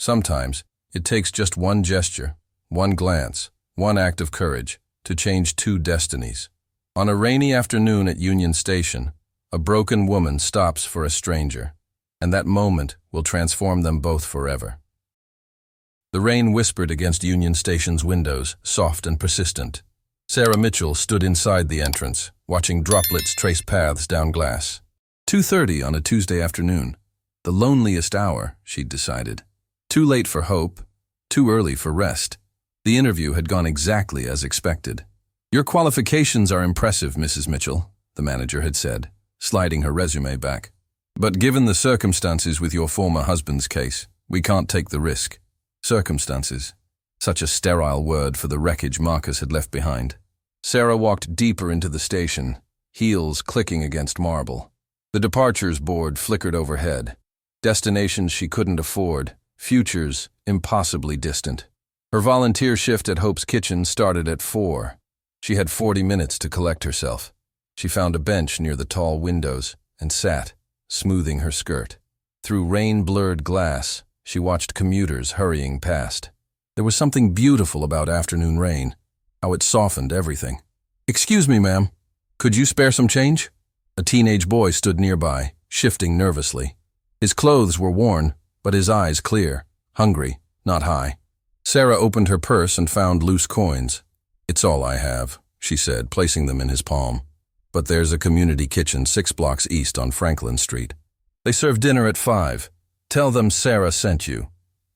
Sometimes, it takes just one gesture, one glance, one act of courage to change two destinies. On a rainy afternoon at Union Station, a broken woman stops for a stranger, and that moment will transform them both forever. The rain whispered against Union Station's windows, soft and persistent. Sarah Mitchell stood inside the entrance, watching droplets trace paths down glass. 2:30 on a Tuesday afternoon. The loneliest hour, she'd decided. Too late for hope, too early for rest. The interview had gone exactly as expected. "Your qualifications are impressive, Mrs. Mitchell," the manager had said, sliding her resume back. "But given the circumstances with your former husband's case, we can't take the risk." Circumstances. Such a sterile word for the wreckage Marcus had left behind. Sarah walked deeper into the station, heels clicking against marble. The departures board flickered overhead. Destinations she couldn't afford, futures impossibly distant. Her volunteer shift at Hope's Kitchen started at 4. She had 40 minutes to collect herself. She found a bench near the tall windows and sat, smoothing her skirt. Through rain-blurred glass, she watched commuters hurrying past. There was something beautiful about afternoon rain, how it softened everything. "Excuse me, ma'am. Could you spare some change?" A teenage boy stood nearby, shifting nervously. His clothes were worn, but his eyes clear, hungry, not high. Sarah opened her purse and found loose coins. "It's all I have," she said, placing them in his palm. "But there's a community kitchen 6 blocks east on Franklin Street. They serve dinner at 5. Tell them Sarah sent you."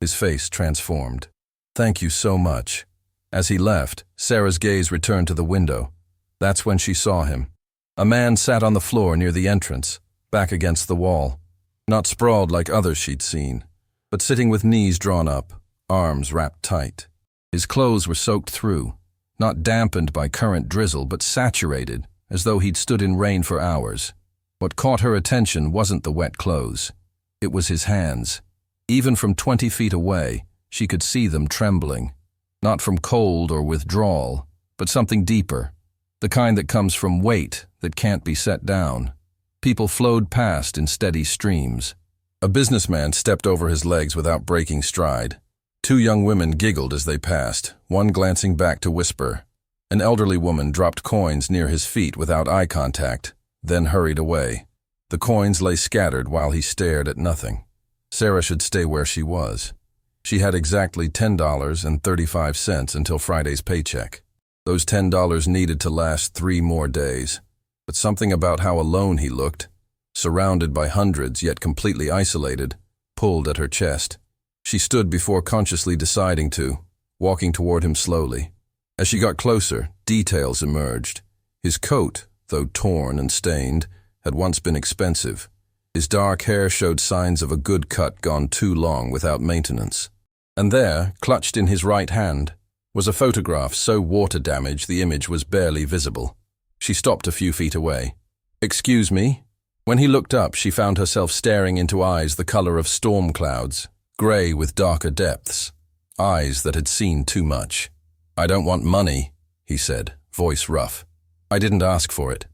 His face transformed. "Thank you so much." As he left, Sarah's gaze returned to the window. That's when she saw him. A man sat on the floor near the entrance, back against the wall. Not sprawled like others she'd seen, but sitting with knees drawn up, arms wrapped tight. His clothes were soaked through, not dampened by current drizzle, but saturated, as though he'd stood in rain for hours. What caught her attention wasn't the wet clothes. It was his hands. Even from 20 feet away, she could see them trembling. Not from cold or withdrawal, but something deeper. The kind that comes from weight that can't be set down. People flowed past in steady streams. A businessman stepped over his legs without breaking stride. 2 young women giggled as they passed, one glancing back to whisper. An elderly woman dropped coins near his feet without eye contact, then hurried away. The coins lay scattered while he stared at nothing. Sarah should stay where she was. She had exactly $10.35 until Friday's paycheck. Those $10 needed to last 3 more days. But something about how alone he looked, surrounded by hundreds yet completely isolated, pulled at her chest. She stood before consciously deciding to, walking toward him slowly. As she got closer, details emerged. His coat, though torn and stained, had once been expensive. His dark hair showed signs of a good cut gone too long without maintenance. And there, clutched in his right hand, was a photograph so water-damaged the image was barely visible. She stopped a few feet away. "Excuse me?" When he looked up, she found herself staring into eyes the color of storm clouds, gray with darker depths, eyes that had seen too much. "I don't want money," he said, voice rough. "I didn't ask for it."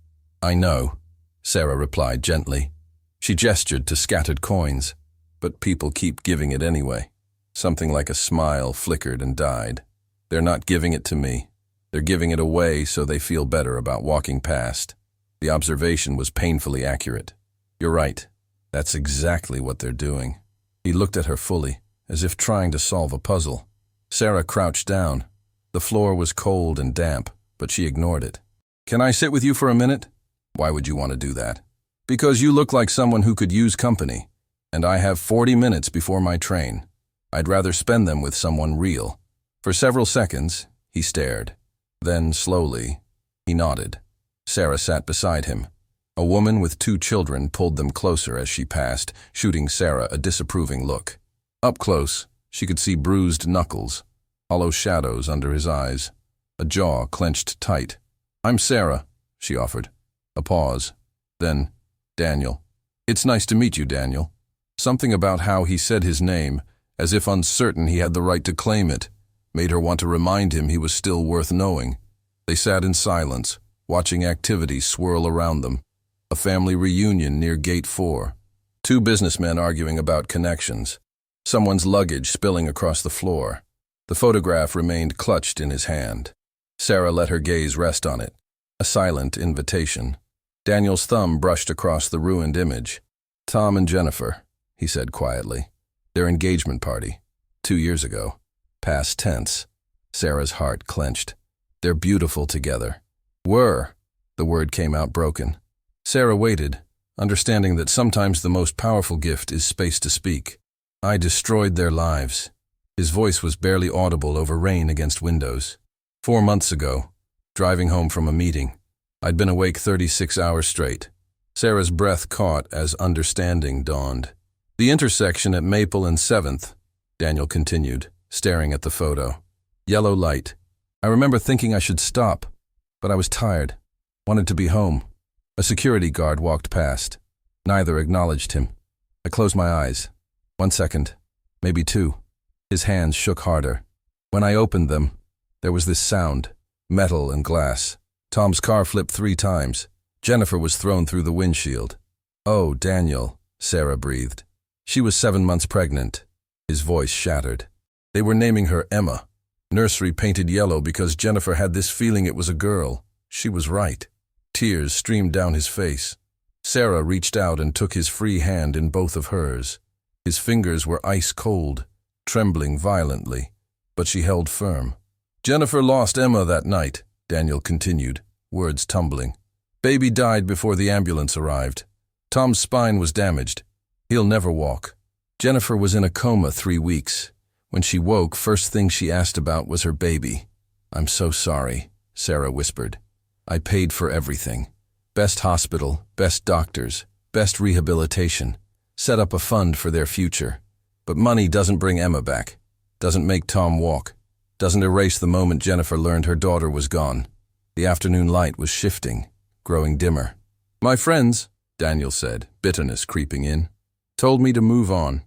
"I know," Sarah replied gently. She gestured to scattered coins, but people keep giving it anyway. Something like a smile flickered and died. "They're not giving it to me. They're giving it away so they feel better about walking past." The observation was painfully accurate. "You're right. That's exactly what they're doing." He looked at her fully, as if trying to solve a puzzle. Sarah crouched down. The floor was cold and damp, but she ignored it. "Can I sit with you for a minute?" "Why would you want to do that?" "Because you look like someone who could use company, and I have 40 minutes before my train. I'd rather spend them with someone real." For several seconds, he stared. Then, slowly, he nodded. Sarah sat beside him. A woman with 2 children pulled them closer as she passed, shooting Sarah a disapproving look. Up close, she could see bruised knuckles, hollow shadows under his eyes, a jaw clenched tight. "I'm Sarah," she offered. A pause. Then, "Daniel." "It's nice to meet you, Daniel." Something about how he said his name, as if uncertain he had the right to claim it, made her want to remind him he was still worth knowing. They sat in silence, watching activity swirl around them. A family reunion near Gate 4. 2 businessmen arguing about connections. someone's luggage spilling across the floor. The photograph remained clutched in his hand. Sarah let her gaze rest on it, a silent invitation. Daniel's thumb brushed across the ruined image. Tom and Jennifer, he said quietly. Their engagement party, 2 years ago. Past tense. Sarah's heart clenched. They're beautiful together. Were. The word came out broken. Sarah waited, understanding that sometimes the most powerful gift is space to speak. I destroyed their lives. His voice was barely audible over rain against windows. 4 months ago, driving home from a meeting, I'd been awake 36 hours straight. Sarah's breath caught as understanding dawned. The intersection at Maple and 7th, Daniel continued, staring at the photo. Yellow light. I remember thinking I should stop, but I was tired, wanted to be home. A security guard walked past. Neither acknowledged him. I closed my eyes. 1 second, maybe 2. His hands shook harder. When I opened them, there was this sound, metal and glass. Tom's car flipped 3 times. Jennifer was thrown through the windshield. Oh, Daniel, Sarah breathed. She was 7 months pregnant. His voice shattered. They were naming her Emma. Nursery painted yellow because Jennifer had this feeling it was a girl. She was right. Tears streamed down his face. Sarah reached out and took his free hand in both of hers. His fingers were ice cold, trembling violently, but she held firm. Jennifer lost Emma that night, Daniel continued, words tumbling. Baby died before the ambulance arrived. Tom's spine was damaged. He'll never walk. Jennifer was in a coma 3 weeks. When she woke, first thing she asked about was her baby. I'm so sorry, Sarah whispered. I paid for everything. Best hospital, best doctors, best rehabilitation. Set up a fund for their future. But money doesn't bring Emma back. Doesn't make Tom walk. Doesn't erase the moment Jennifer learned her daughter was gone. The afternoon light was shifting, growing dimmer. My friends, Daniel said, bitterness creeping in, told me to move on.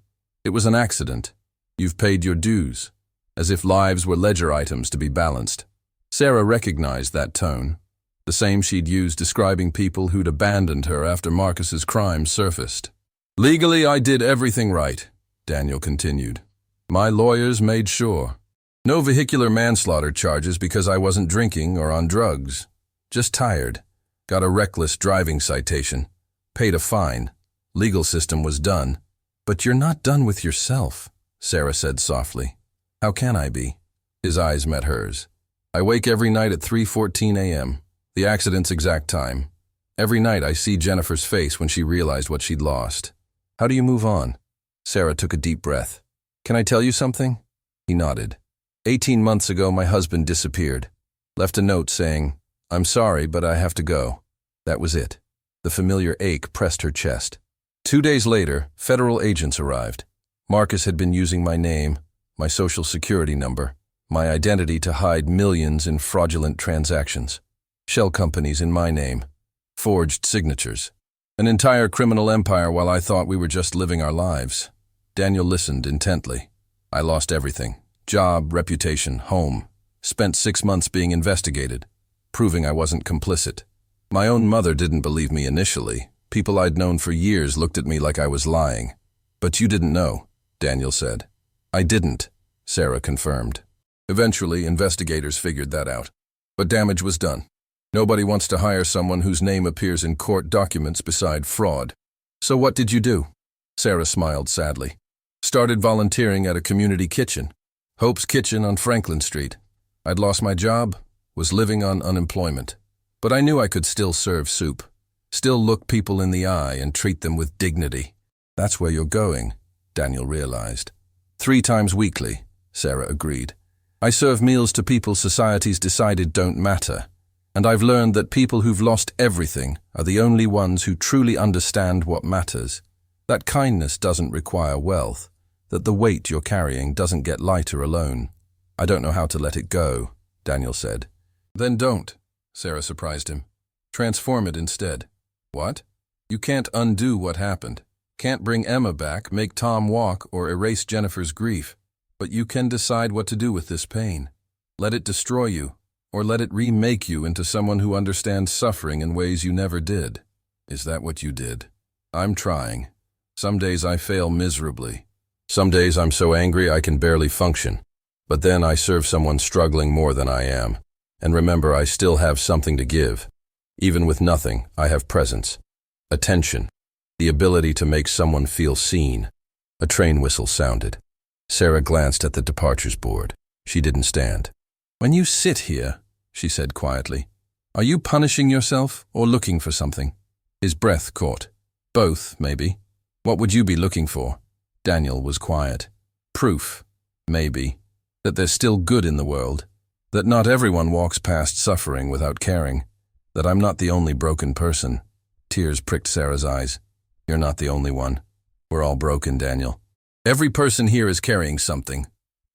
It was an accident. You've paid your dues. As if lives were ledger items to be balanced. Sarah recognized that tone. The same she'd used describing people who'd abandoned her after Marcus's crimes surfaced. Legally, I did everything right, Daniel continued. My lawyers made sure. No vehicular manslaughter charges because I wasn't drinking or on drugs. Just tired. Got a reckless driving citation. Paid a fine. Legal system was done. But you're not done with yourself, Sarah said softly. How can I be? His eyes met hers. I wake every night at 3:14 a.m., the accident's exact time. Every night I see Jennifer's face when she realized what she'd lost. How do you move on? Sarah took a deep breath. Can I tell you something? He nodded. 18 months ago, my husband disappeared. Left a note saying, I'm sorry, but I have to go. That was it. The familiar ache pressed her chest. 2 days later, federal agents arrived. Marcus had been using my name, my social security number, my identity to hide millions in fraudulent transactions. Shell companies in my name. Forged signatures. An entire criminal empire while I thought we were just living our lives. Daniel listened intently. I lost everything. Job, reputation, home. Spent 6 months being investigated, proving I wasn't complicit. My own mother didn't believe me initially. People I'd known for years looked at me like I was lying. But you didn't know, Daniel said. I didn't, Sarah confirmed. Eventually, investigators figured that out. But damage was done. Nobody wants to hire someone whose name appears in court documents beside fraud. So what did you do? Sarah smiled sadly. Started volunteering at a community kitchen. Hope's Kitchen on Franklin Street. I'd lost my job, was living on unemployment. But I knew I could still serve soup. Still look people in the eye and treat them with dignity. That's where you're going, Daniel realized. 3 times weekly, Sarah agreed. I serve meals to people society's decided don't matter. And I've learned that people who've lost everything are the only ones who truly understand what matters. That kindness doesn't require wealth, that the weight you're carrying doesn't get lighter alone. I don't know how to let it go, Daniel said. Then don't, Sarah surprised him. Transform it instead. What? You can't undo what happened. Can't bring Emma back, make Tom walk, or erase Jennifer's grief. But you can decide what to do with this pain. Let it destroy you. Or let it remake you into someone who understands suffering in ways you never did. Is that what you did? I'm trying. Some days I fail miserably. Some days I'm so angry I can barely function. But then I serve someone struggling more than I am. And remember, I still have something to give. Even with nothing, I have presence. Attention. The ability to make someone feel seen. A train whistle sounded. Sarah glanced at the departures board. She didn't stand. "When you sit here," she said quietly, "are you punishing yourself or looking for something?" His breath caught. "Both, maybe." "What would you be looking for?" Daniel was quiet. "Proof, maybe, that there's still good in the world, that not everyone walks past suffering without caring, that I'm not the only broken person." Tears pricked Sarah's eyes. "You're not the only one. We're all broken, Daniel. Every person here is carrying something.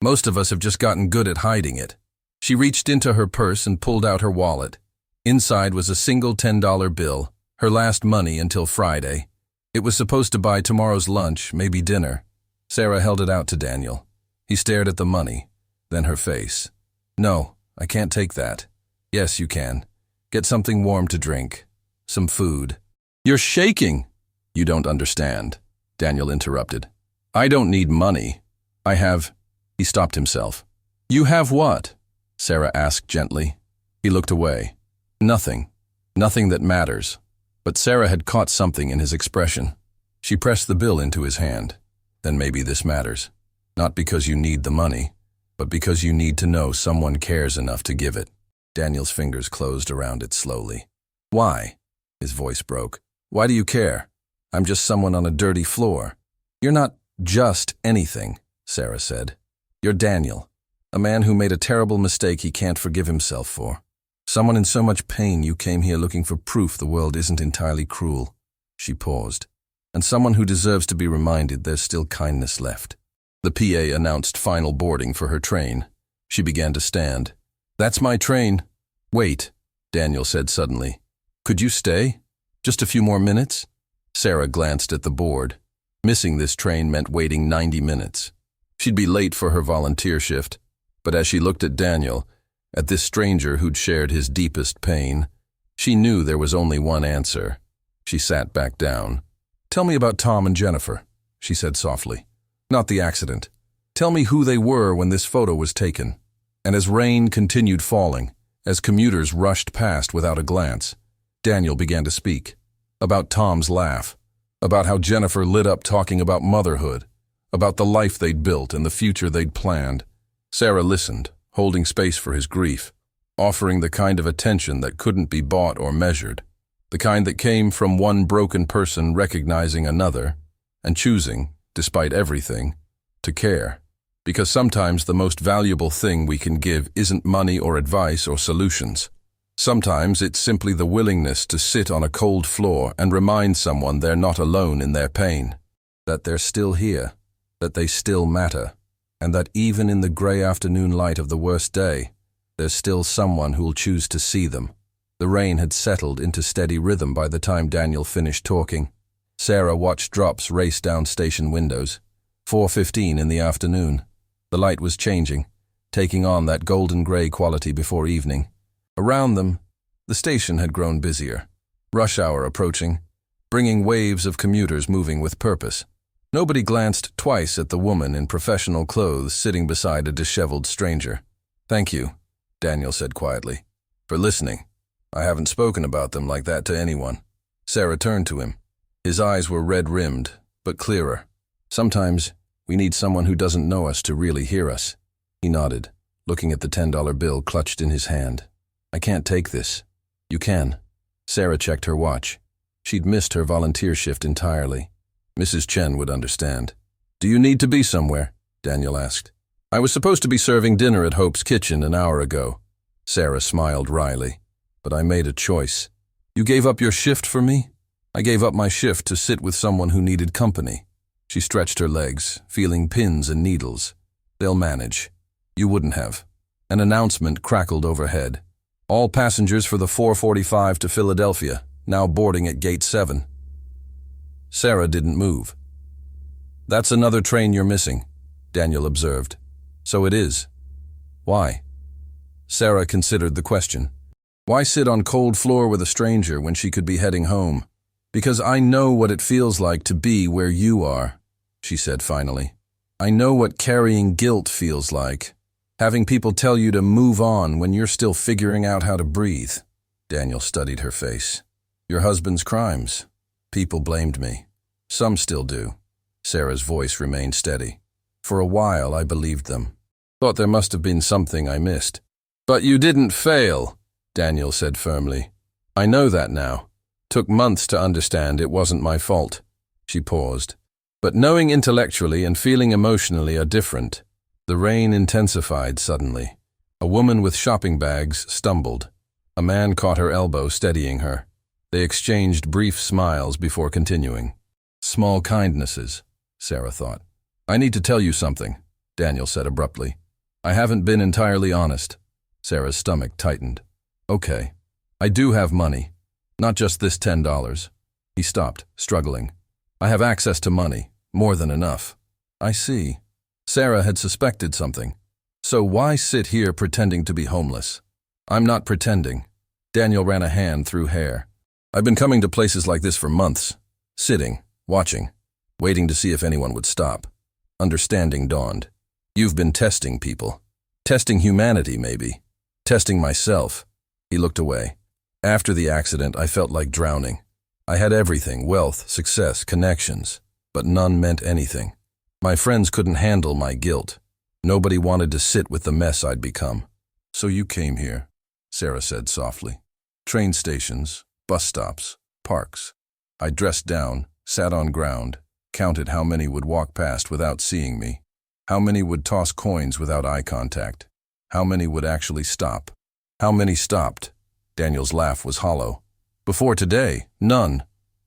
Most of us have just gotten good at hiding it." She reached into her purse and pulled out her wallet. Inside was a single $10 bill, her last money until Friday. It was supposed to buy tomorrow's lunch, maybe dinner. Sarah held it out to Daniel. He stared at the money, then her face. "No, I can't take that." "Yes, you can. Get something warm to drink. Some food." "You're shaking." "You don't understand," Daniel interrupted. "I don't need money. I have—" He stopped himself. "You have what?" Sarah asked gently. He looked away. "Nothing. Nothing that matters." But Sarah had caught something in his expression. She pressed the bill into his hand. "Then maybe this matters. Not because you need the money, but because you need to know someone cares enough to give it." Daniel's fingers closed around it slowly. "Why?" His voice broke. "Why do you care? I'm just someone on a dirty floor." "You're not just anything," Sarah said. "You're Daniel, a man who made a terrible mistake he can't forgive himself for. Someone in so much pain you came here looking for proof the world isn't entirely cruel." She paused. "And someone who deserves to be reminded there's still kindness left." The PA announced final boarding for her train. She began to stand. "That's my train." "Wait," Daniel said suddenly. "Could you stay? Just a few more minutes?" Sarah glanced at the board. Missing this train meant waiting 90 minutes. She'd be late for her volunteer shift, but as she looked at Daniel, at this stranger who'd shared his deepest pain, she knew there was only one answer. She sat back down. "Tell me about Tom and Jennifer," she said softly. "Not the accident. Tell me who they were when this photo was taken." And as rain continued falling, as commuters rushed past without a glance, Daniel began to speak. About Tom's laugh, about how Jennifer lit up talking about motherhood, about the life they'd built and the future they'd planned. Sarah listened, holding space for his grief, offering the kind of attention that couldn't be bought or measured, the kind that came from one broken person recognizing another and choosing, despite everything, to care. Because sometimes the most valuable thing we can give isn't money or advice or solutions. Sometimes it's simply the willingness to sit on a cold floor and remind someone they're not alone in their pain, that they're still here, that they still matter, and that even in the gray afternoon light of the worst day, there's still someone who'll choose to see them. The rain had settled into steady rhythm by the time Daniel finished talking. Sarah watched drops race down station windows. 4:15 in the afternoon. The light was changing, taking on that golden-gray quality before evening. Around them, the station had grown busier. Rush hour approaching, bringing waves of commuters moving with purpose. Nobody glanced twice at the woman in professional clothes sitting beside a disheveled stranger. "Thank you," Daniel said quietly, "for listening. I haven't spoken about them like that to anyone." Sarah turned to him. His eyes were red-rimmed, but clearer. "Sometimes we need someone who doesn't know us to really hear us." He nodded, looking at the $10 bill clutched in his hand. "I can't take this." "You can." Sarah checked her watch. She'd missed her volunteer shift entirely. Mrs. Chen would understand. "Do you need to be somewhere?" Daniel asked. "I was supposed to be serving dinner at Hope's Kitchen an hour ago." Sarah smiled wryly. "But I made a choice." "You gave up your shift for me?" "I gave up my shift to sit with someone who needed company." She stretched her legs, feeling pins and needles. "They'll manage." "You wouldn't have." An announcement crackled overhead. "All passengers for the 4:45 to Philadelphia, now boarding at Gate 7. Sarah didn't move. "That's another train you're missing," Daniel observed. "So it is." "Why?" Sarah considered the question. Why sit on cold floor with a stranger when she could be heading home? "Because I know what it feels like to be where you are," she said finally. I know what carrying guilt feels like. Having people tell you to move on when you're still figuring out how to breathe. Daniel studied her face. Your husband's crimes. People blamed me. Some still do. Sarah's voice remained steady. For a while, I believed them. Thought there must have been something I missed. But you didn't fail, Daniel said firmly. I know that now. Took months to understand it wasn't my fault. She paused. But knowing intellectually and feeling emotionally are different. The rain intensified suddenly. A woman with shopping bags stumbled. A man caught her elbow, steadying her. They exchanged brief smiles before continuing. Small kindnesses, Sarah thought. I need to tell you something, Daniel said abruptly. I haven't been entirely honest. Sarah's stomach tightened. Okay. I do have money. Not just this $10. He stopped, struggling. I have access to money. More than enough. I see. Sarah had suspected something. So why sit here pretending to be homeless? I'm not pretending. Daniel ran a hand through hair. I've been coming to places like this for months. Sitting, watching, waiting to see if anyone would stop. Understanding dawned. You've been testing people. Testing humanity, maybe. Testing myself. He looked away. After the accident, I felt like drowning. I had everything, wealth, success, connections, but none meant anything. My friends couldn't handle my guilt. Nobody wanted to sit with the mess I'd become. So you came here, Sarah said softly. Train stations, bus stops, parks. I dressed down, sat on ground, counted how many would walk past without seeing me, how many would toss coins without eye contact, how many would actually stop. How many stopped? Daniel's laugh was hollow. Before today, none.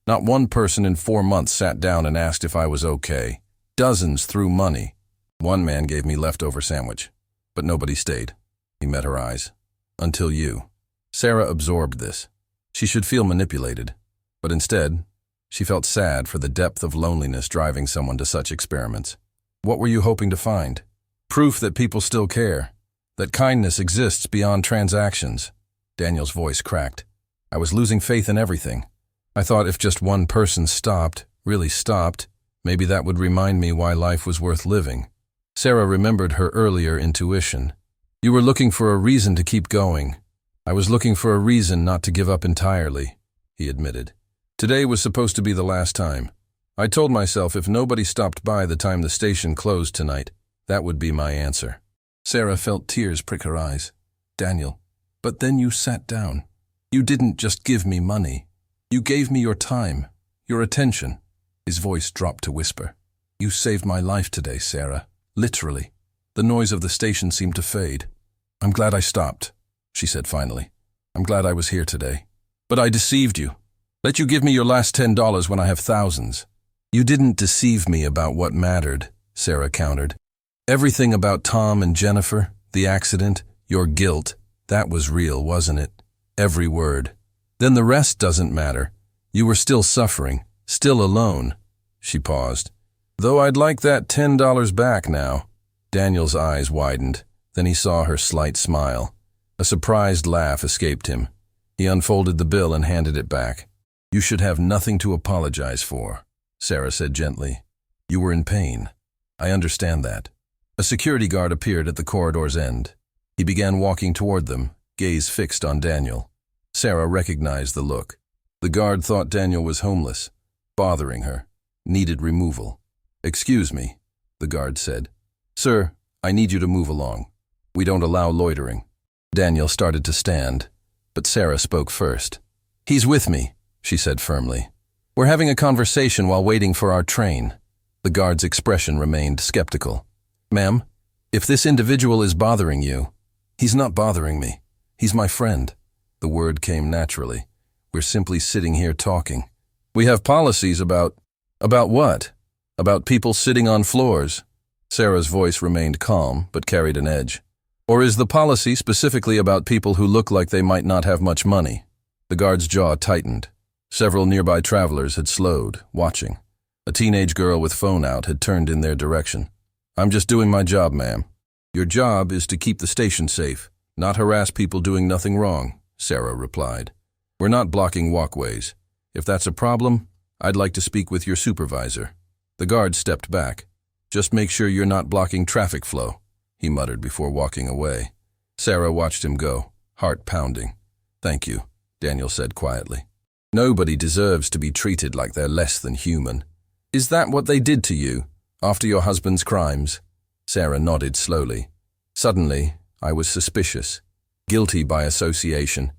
Not one person in 4 months sat down and asked if I was okay. Dozens threw money. One man gave me leftover sandwich. But nobody stayed. He met her eyes. Until you. Sarah absorbed this. She should feel manipulated. But instead, she felt sad for the depth of loneliness driving someone to such experiments. What were you hoping to find? Proof that people still care. That kindness exists beyond transactions. Daniel's voice cracked. I was losing faith in everything. I thought if just one person stopped, really stopped, maybe that would remind me why life was worth living. Sarah remembered her earlier intuition. You were looking for a reason to keep going. I was looking for a reason not to give up entirely, he admitted. Today was supposed to be the last time. I told myself if nobody stopped by the time the station closed tonight, that would be my answer. Sarah felt tears prick her eyes. Daniel, but then you sat down. You didn't just give me money. You gave me your time, your attention. His voice dropped to whisper. You saved my life today, Sarah. Literally. The noise of the station seemed to fade. I'm glad I stopped, she said finally. I'm glad I was here today. But I deceived you. Let you give me your last $10 when I have thousands. You didn't deceive me about what mattered, Sarah countered. Everything about Tom and Jennifer, the accident, your guilt, that was real, wasn't it? Every word. Then the rest doesn't matter. You were still suffering, still alone. She paused. Though I'd like that $10 back now. Daniel's eyes widened. Then he saw her slight smile. A surprised laugh escaped him. He unfolded the bill and handed it back. You should have nothing to apologize for, Sarah said gently. You were in pain. I understand that. A security guard appeared at the corridor's end. He began walking toward them, gaze fixed on Daniel. Sarah recognized the look. The guard thought Daniel was homeless, bothering her, needed removal. Excuse me, the guard said. Sir, I need you to move along. We don't allow loitering. Daniel started to stand, but Sarah spoke first. He's with me, she said firmly. We're having a conversation while waiting for our train. The guard's expression remained skeptical. Ma'am, if this individual is bothering you, he's not bothering me. He's my friend. The word came naturally. We're simply sitting here talking. We have policies about what? About people sitting on floors. Sarah's voice remained calm, but carried an edge. Or is the policy specifically about people who look like they might not have much money? The guard's jaw tightened. Several nearby travelers had slowed, watching. A teenage girl with phone out had turned in their direction. I'm just doing my job, ma'am. Your job is to keep the station safe, not harass people doing nothing wrong, Sarah replied. We're not blocking walkways. If that's a problem, I'd like to speak with your supervisor. The guard stepped back. Just make sure you're not blocking traffic flow, he muttered before walking away. Sarah watched him go, heart pounding. Thank you, Daniel said quietly. Nobody deserves to be treated like they're less than human. Is that what they did to you, after your husband's crimes? Sarah nodded slowly. Suddenly, I was suspicious, guilty by association.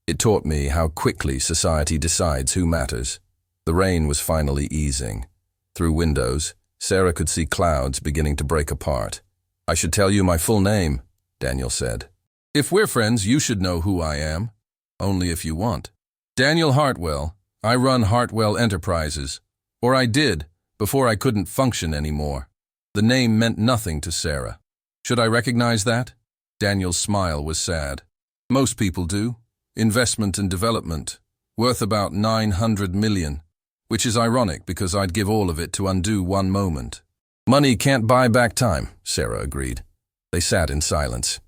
It taught me how quickly society decides who matters. The rain was finally easing. Through windows, Sarah could see clouds beginning to break apart. I should tell you my full name, Daniel said. If we're friends, you should know who I am. Only if you want. Daniel Hartwell. I run Hartwell Enterprises. Or I did, before I couldn't function anymore. The name meant nothing to Sarah. Should I recognize that? Daniel's smile was sad. Most people do. Investment and development. Worth about 900 million. Which is ironic because I'd give all of it to undo one moment. Money can't buy back time, Sarah agreed. They sat in silence.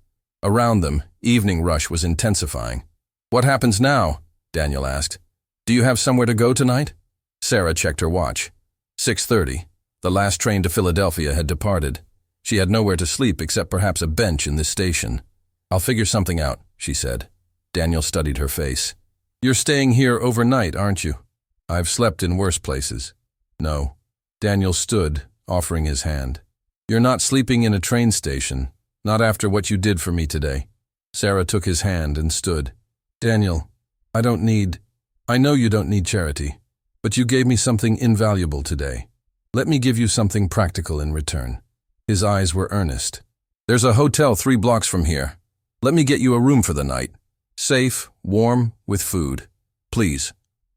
Around them, evening rush was intensifying. What happens now? Daniel asked. Do you have somewhere to go tonight? Sarah checked her watch. 6:30. The last train to Philadelphia had departed. She had nowhere to sleep except perhaps a bench in this station. I'll figure something out, she said. Daniel studied her face. You're staying here overnight, aren't you? I've slept in worse places. No. Daniel stood, offering his hand. You're not sleeping in a train station, not after what you did for me today. Sarah took his hand and stood. Daniel, I know you don't need charity, but you gave me something invaluable today. Let me give you something practical in return. His eyes were earnest. There's a hotel 3 blocks from here. Let me get you a room for the night. Safe, warm, with food. Please.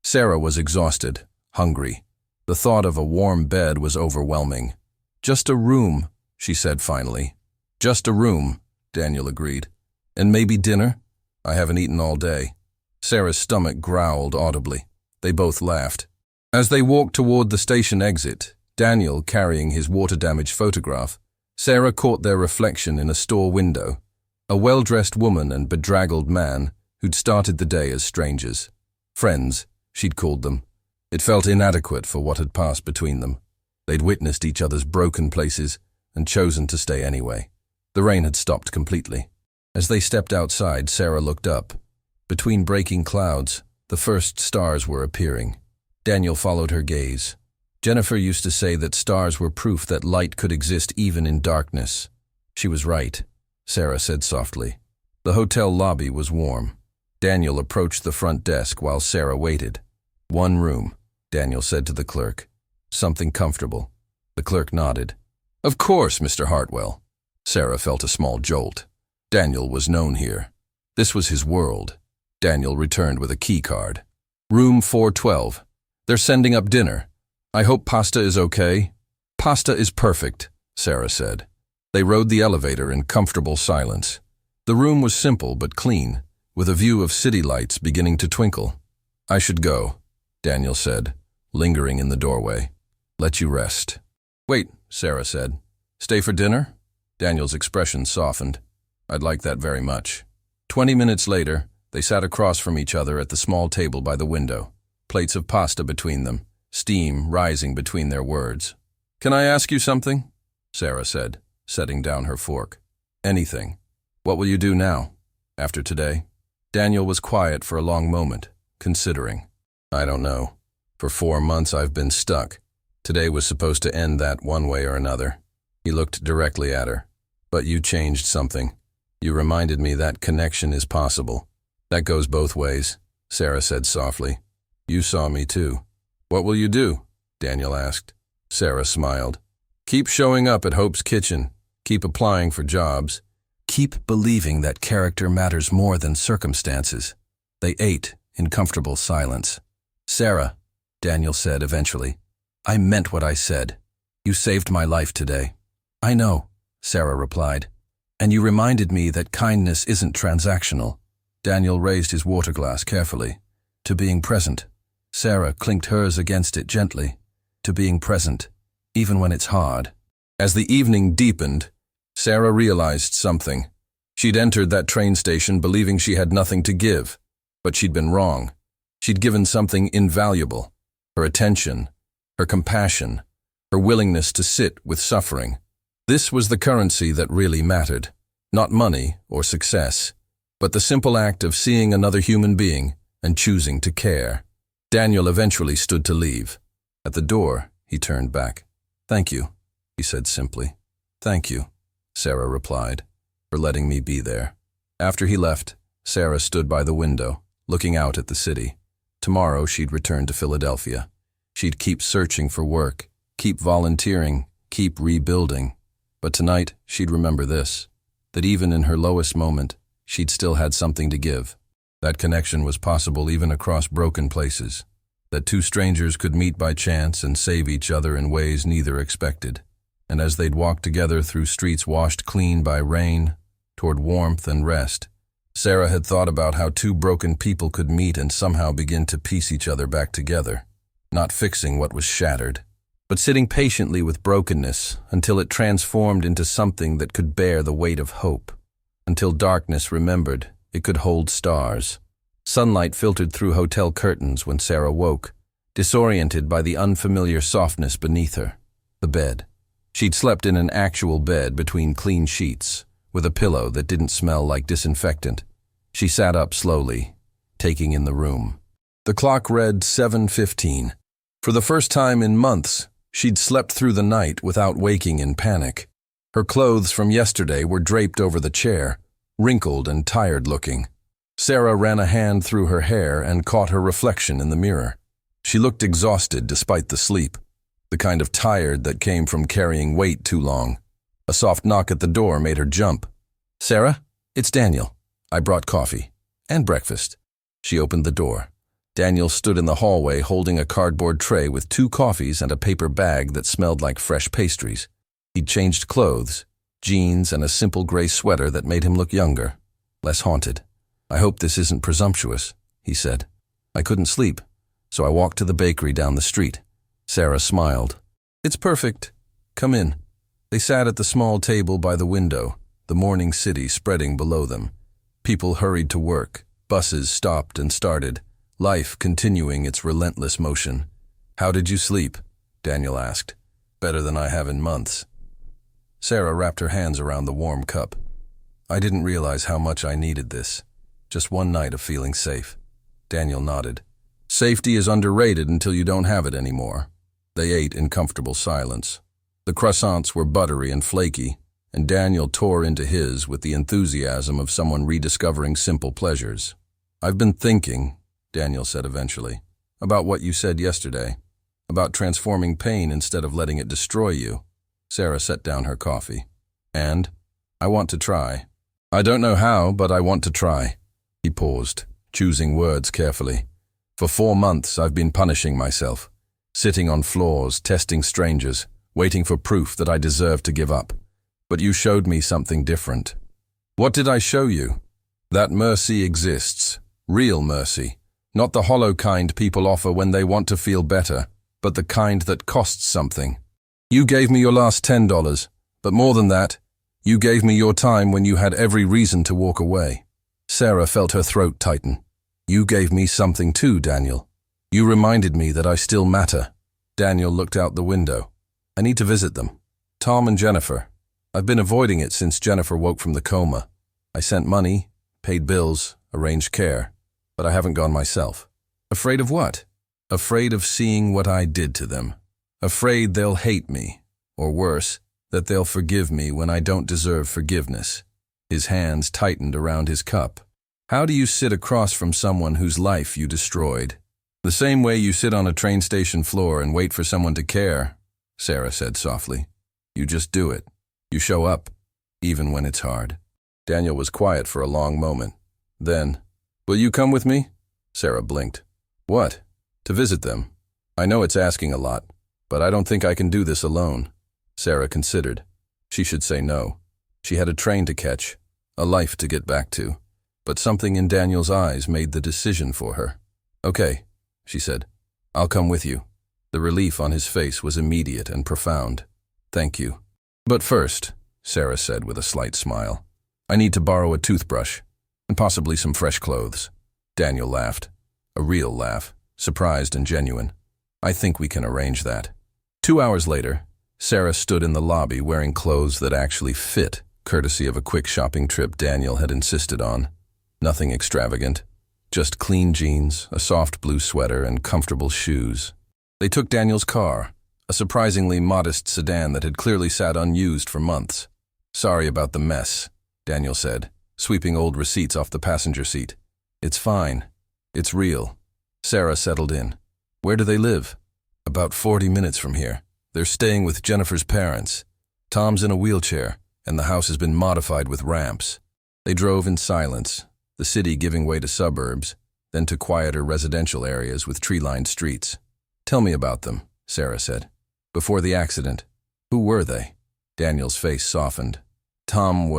Sarah was exhausted, hungry. The thought of a warm bed was overwhelming. Just a room, she said finally. Just a room, Daniel agreed. And maybe dinner? I haven't eaten all day. Sarah's stomach growled audibly. They both laughed. As they walked toward the station exit, Daniel carrying his water-damaged photograph, Sarah caught their reflection in a store window. A well-dressed woman and bedraggled man who'd started the day as strangers. Friends, she'd called them. It felt inadequate for what had passed between them. They'd witnessed each other's broken places and chosen to stay anyway. The rain had stopped completely. As they stepped outside, Sarah looked up. Between breaking clouds, the first stars were appearing. Daniel followed her gaze. Jennifer used to say that stars were proof that light could exist even in darkness. She was right, Sarah said softly. The hotel lobby was warm. Daniel approached the front desk while Sarah waited. 1 room, Daniel said to the clerk. Something comfortable. The clerk nodded. Of course, Mr. Hartwell. Sarah felt a small jolt. Daniel was known here. This was his world. Daniel returned with a key card. Room 412. They're sending up dinner. I hope pasta is okay. Pasta is perfect, Sarah said. They rode the elevator in comfortable silence. The room was simple but clean, with a view of city lights beginning to twinkle. I should go, Daniel said, lingering in the doorway. Let you rest. Wait, Sarah said. Stay for dinner? Daniel's expression softened. I'd like that very much. 20 minutes later, they sat across from each other at the small table by the window, plates of pasta between them, steam rising between their words. Can I ask you something? Sarah said, setting down her fork. Anything. What will you do now, after today? Daniel was quiet for a long moment, considering. I don't know. For 4 months I've been stuck. Today was supposed to end that one way or another. He looked directly at her. But you changed something. You reminded me that connection is possible. That goes both ways, Sarah said softly. You saw me too. What will you do? Daniel asked. Sarah smiled. Keep showing up at Hope's Kitchen. Keep applying for jobs. Keep believing that character matters more than circumstances. They ate in comfortable silence. Sarah, Daniel said eventually, I meant what I said. You saved my life today. I know, Sarah replied. And you reminded me that kindness isn't transactional. Daniel raised his water glass carefully. To being present. Sarah clinked hers against it gently. To being present, even when it's hard. As the evening deepened, Sarah realized something. She'd entered that train station believing she had nothing to give, but she'd been wrong. She'd given something invaluable. Her attention, her compassion, her willingness to sit with suffering. This was the currency that really mattered, not money or success, but the simple act of seeing another human being and choosing to care. Daniel eventually stood to leave. At the door, he turned back. "Thank you," he said simply. "Thank you," Sarah replied, "for letting me be there." After he left, Sarah stood by the window, looking out at the city. Tomorrow she'd return to Philadelphia. She'd keep searching for work, keep volunteering, keep rebuilding. But tonight, she'd remember this, that even in her lowest moment, she'd still had something to give. That connection was possible even across broken places. That two strangers could meet by chance and save each other in ways neither expected. And as they'd walk together through streets washed clean by rain, toward warmth and rest, Sarah had thought about how two broken people could meet and somehow begin to piece each other back together, not fixing what was shattered, but sitting patiently with brokenness until it transformed into something that could bear the weight of hope, until darkness remembered it could hold stars. Sunlight filtered through hotel curtains when Sarah woke, disoriented by the unfamiliar softness beneath her. The bed. She'd slept in an actual bed between clean sheets, with a pillow that didn't smell like disinfectant. She sat up slowly, taking in the room. The clock read 7:15. For the first time in months, she'd slept through the night without waking in panic. Her clothes from yesterday were draped over the chair, wrinkled and tired-looking. Sarah ran a hand through her hair and caught her reflection in the mirror. She looked exhausted despite the sleep, the kind of tired that came from carrying weight too long. A soft knock at the door made her jump. "Sarah, it's Daniel. I brought coffee. And breakfast." She opened the door. Daniel stood in the hallway holding a cardboard tray with 2 coffees and a paper bag that smelled like fresh pastries. He'd changed clothes, jeans and a simple gray sweater that made him look younger, less haunted. "I hope this isn't presumptuous," he said. "I couldn't sleep, so I walked to the bakery down the street." Sarah smiled. "It's perfect. Come in." They sat at the small table by the window, the morning city spreading below them. People hurried to work, buses stopped and started, life continuing its relentless motion. "How did you sleep?" Daniel asked. "Better than I have in months." Sarah wrapped her hands around the warm cup. "I didn't realize how much I needed this. Just one night of feeling safe." Daniel nodded. "Safety is underrated until you don't have it anymore." They ate in comfortable silence. The croissants were buttery and flaky, and Daniel tore into his with the enthusiasm of someone rediscovering simple pleasures. "I've been thinking," Daniel said eventually, "about what you said yesterday, about transforming pain instead of letting it destroy you." Sarah set down her coffee. "And? I want to try. I don't know how, but I want to try." He paused, choosing words carefully. "For 4 months I've been punishing myself, sitting on floors, testing strangers, waiting for proof that I deserved to give up. But you showed me something different." "What did I show you?" "That mercy exists, real mercy, not the hollow kind people offer when they want to feel better, but the kind that costs something. You gave me your last $10, but more than that, you gave me your time when you had every reason to walk away." Sarah felt her throat tighten. "You gave me something too, Daniel. You reminded me that I still matter." Daniel looked out the window. "I need to visit them. Tom and Jennifer. I've been avoiding it since Jennifer woke from the coma. I sent money, paid bills, arranged care, but I haven't gone myself." "Afraid of what?" "Afraid of seeing what I did to them. Afraid they'll hate me, or worse, that they'll forgive me when I don't deserve forgiveness." His hands tightened around his cup. "How do you sit across from someone whose life you destroyed?" "The same way you sit on a train station floor and wait for someone to care," Sarah said softly. "You just do it. You show up, even when it's hard." Daniel was quiet for a long moment. Then, "Will you come with me?" Sarah blinked. "What?" "To visit them. I know it's asking a lot, but I don't think I can do this alone." Sarah considered. She should say no. She had a train to catch, a life to get back to. But something in Daniel's eyes made the decision for her. "Okay," she said. "I'll come with you." The relief on his face was immediate and profound. "Thank you." "But first," Sarah said with a slight smile, "I need to borrow a toothbrush, and possibly some fresh clothes." Daniel laughed. A real laugh, surprised and genuine. "I think we can arrange that." 2 hours later, Sarah stood in the lobby wearing clothes that actually fit, courtesy of a quick shopping trip Daniel had insisted on. Nothing extravagant, just clean jeans, a soft blue sweater, and comfortable shoes. They took Daniel's car, a surprisingly modest sedan that had clearly sat unused for months. "Sorry about the mess," Daniel said, sweeping old receipts off the passenger seat. "It's fine. It's real." Sarah settled in. "Where do they live?" "About 40 minutes from here. They're staying with Jennifer's parents. Tom's in a wheelchair, and the house has been modified with ramps." They drove in silence, the city giving way to suburbs, then to quieter residential areas with tree-lined streets. "Tell me about them," Sarah said. "Before the accident, who were they?" Daniel's face softened. "Tom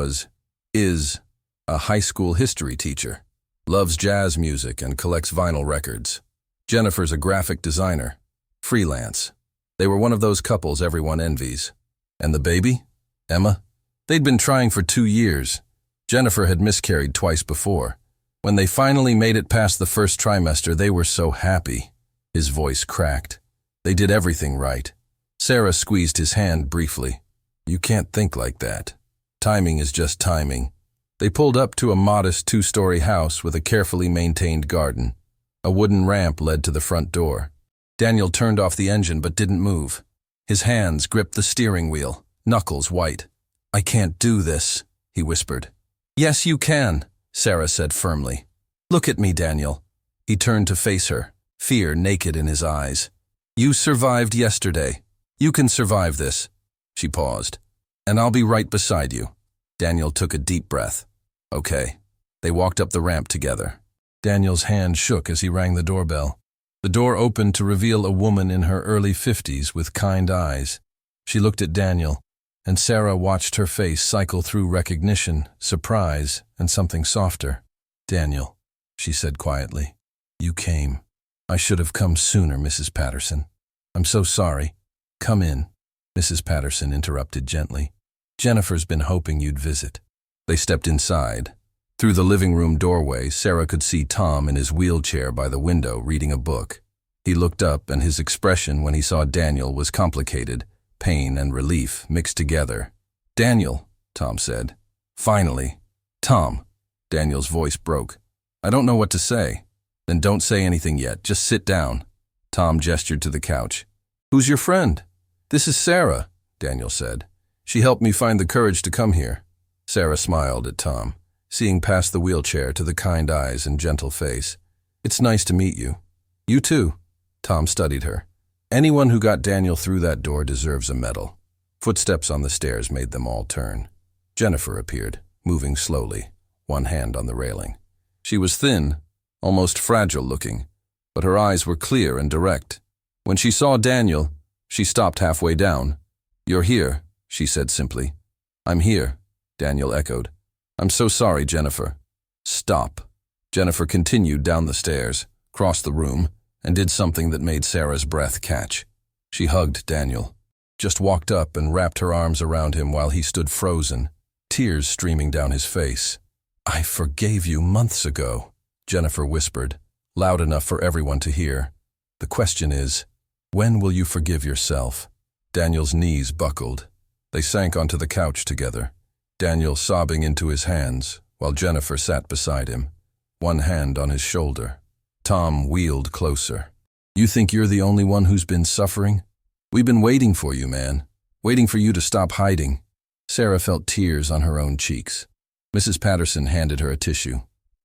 is a high school history teacher, loves jazz music and collects vinyl records. Jennifer's a graphic designer, freelance. They were one of those couples everyone envies." "And the baby? Emma?" "They'd been trying for 2 years. Jennifer had miscarried twice before. When they finally made it past the first trimester, they were so happy." His voice cracked. "They did everything right." Sarah squeezed his hand briefly. "You can't think like that. Timing is just timing." They pulled up to a modest 2-story house with a carefully maintained garden. A wooden ramp led to the front door. Daniel turned off the engine but didn't move. His hands gripped the steering wheel, knuckles white. "I can't do this," he whispered. "Yes, you can," Sarah said firmly. "Look at me, Daniel." He turned to face her, fear naked in his eyes. "You survived yesterday. You can survive this." She paused. "And I'll be right beside you." Daniel took a deep breath. "Okay." They walked up the ramp together. Daniel's hand shook as he rang the doorbell. The door opened to reveal a woman in her early 50s with kind eyes. She looked at Daniel, and Sarah watched her face cycle through recognition, surprise, and something softer. "Daniel," she said quietly, "you came. I should have come sooner, Mrs. Patterson. I'm so sorry." "Come in," Mrs. Patterson interrupted gently. "Jennifer's been hoping you'd visit." They stepped inside. Through the living room doorway, Sarah could see Tom in his wheelchair by the window reading a book. He looked up, and his expression when he saw Daniel was complicated, pain and relief mixed together. "Daniel," Tom said. "Finally." "Tom." Daniel's voice broke. "I don't know what to say." "Then don't say anything yet. Just sit down." Tom gestured to the couch. "Who's your friend?" "This is Sarah," Daniel said. "She helped me find the courage to come here." Sarah smiled at Tom, seeing past the wheelchair to the kind eyes and gentle face. "It's nice to meet you." "You too." Tom studied her. Anyone who got Daniel through that door deserves a medal. Footsteps on the stairs made them all turn. Jennifer appeared, moving slowly, one hand on the railing. She was thin, almost fragile-looking, but her eyes were clear and direct. When she saw Daniel, she stopped halfway down. "You're here," she said simply. "I'm here," Daniel echoed. "I'm so sorry, Jennifer." "Stop." Jennifer continued down the stairs, crossed the room, and did something that made Sarah's breath catch. She hugged Daniel, just walked up and wrapped her arms around him while he stood frozen, tears streaming down his face. "I forgave you months ago," Jennifer whispered, loud enough for everyone to hear. "The question is, when will you forgive yourself?" Daniel's knees buckled. They sank onto the couch together, Daniel sobbing into his hands, while Jennifer sat beside him, one hand on his shoulder. Tom wheeled closer. "You think you're the only one who's been suffering? We've been waiting for you, man. Waiting for you to stop hiding." Sarah felt tears on her own cheeks. Mrs. Patterson handed her a tissue.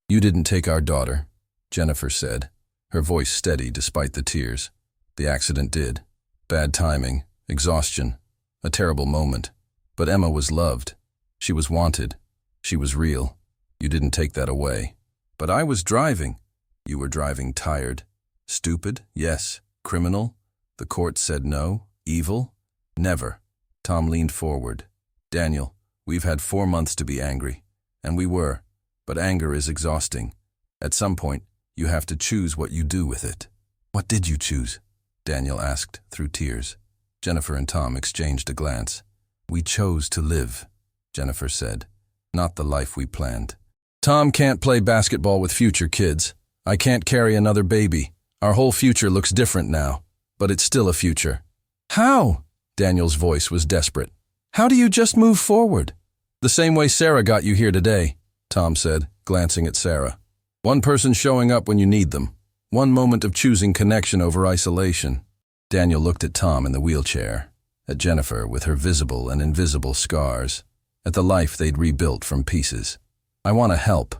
"You didn't take our daughter," Jennifer said, her voice steady despite the tears. "The accident did. Bad timing, exhaustion, a terrible moment. But Emma was loved. She was wanted. She was real. You didn't take that away." "But I was driving." "You were driving tired. Stupid, yes. Criminal? The court said no. Evil? Never." Tom leaned forward. "Daniel, we've had 4 months to be angry. And we were. But anger is exhausting. At some point, you have to choose what you do with it." "What did you choose?" Daniel asked through tears. Jennifer and Tom exchanged a glance. "We chose to live," Jennifer said. "Not the life we planned." "Tom can't play basketball with future kids. I can't carry another baby. Our whole future looks different now, but it's still a future." How? Daniel's voice was desperate. How do you just move forward? The same way Sarah got you here today, Tom said, glancing at Sarah. One person showing up when you need them. One moment of choosing connection over isolation. Daniel looked at Tom in the wheelchair, at Jennifer with her visible and invisible scars, at the life they'd rebuilt from pieces. I want to help,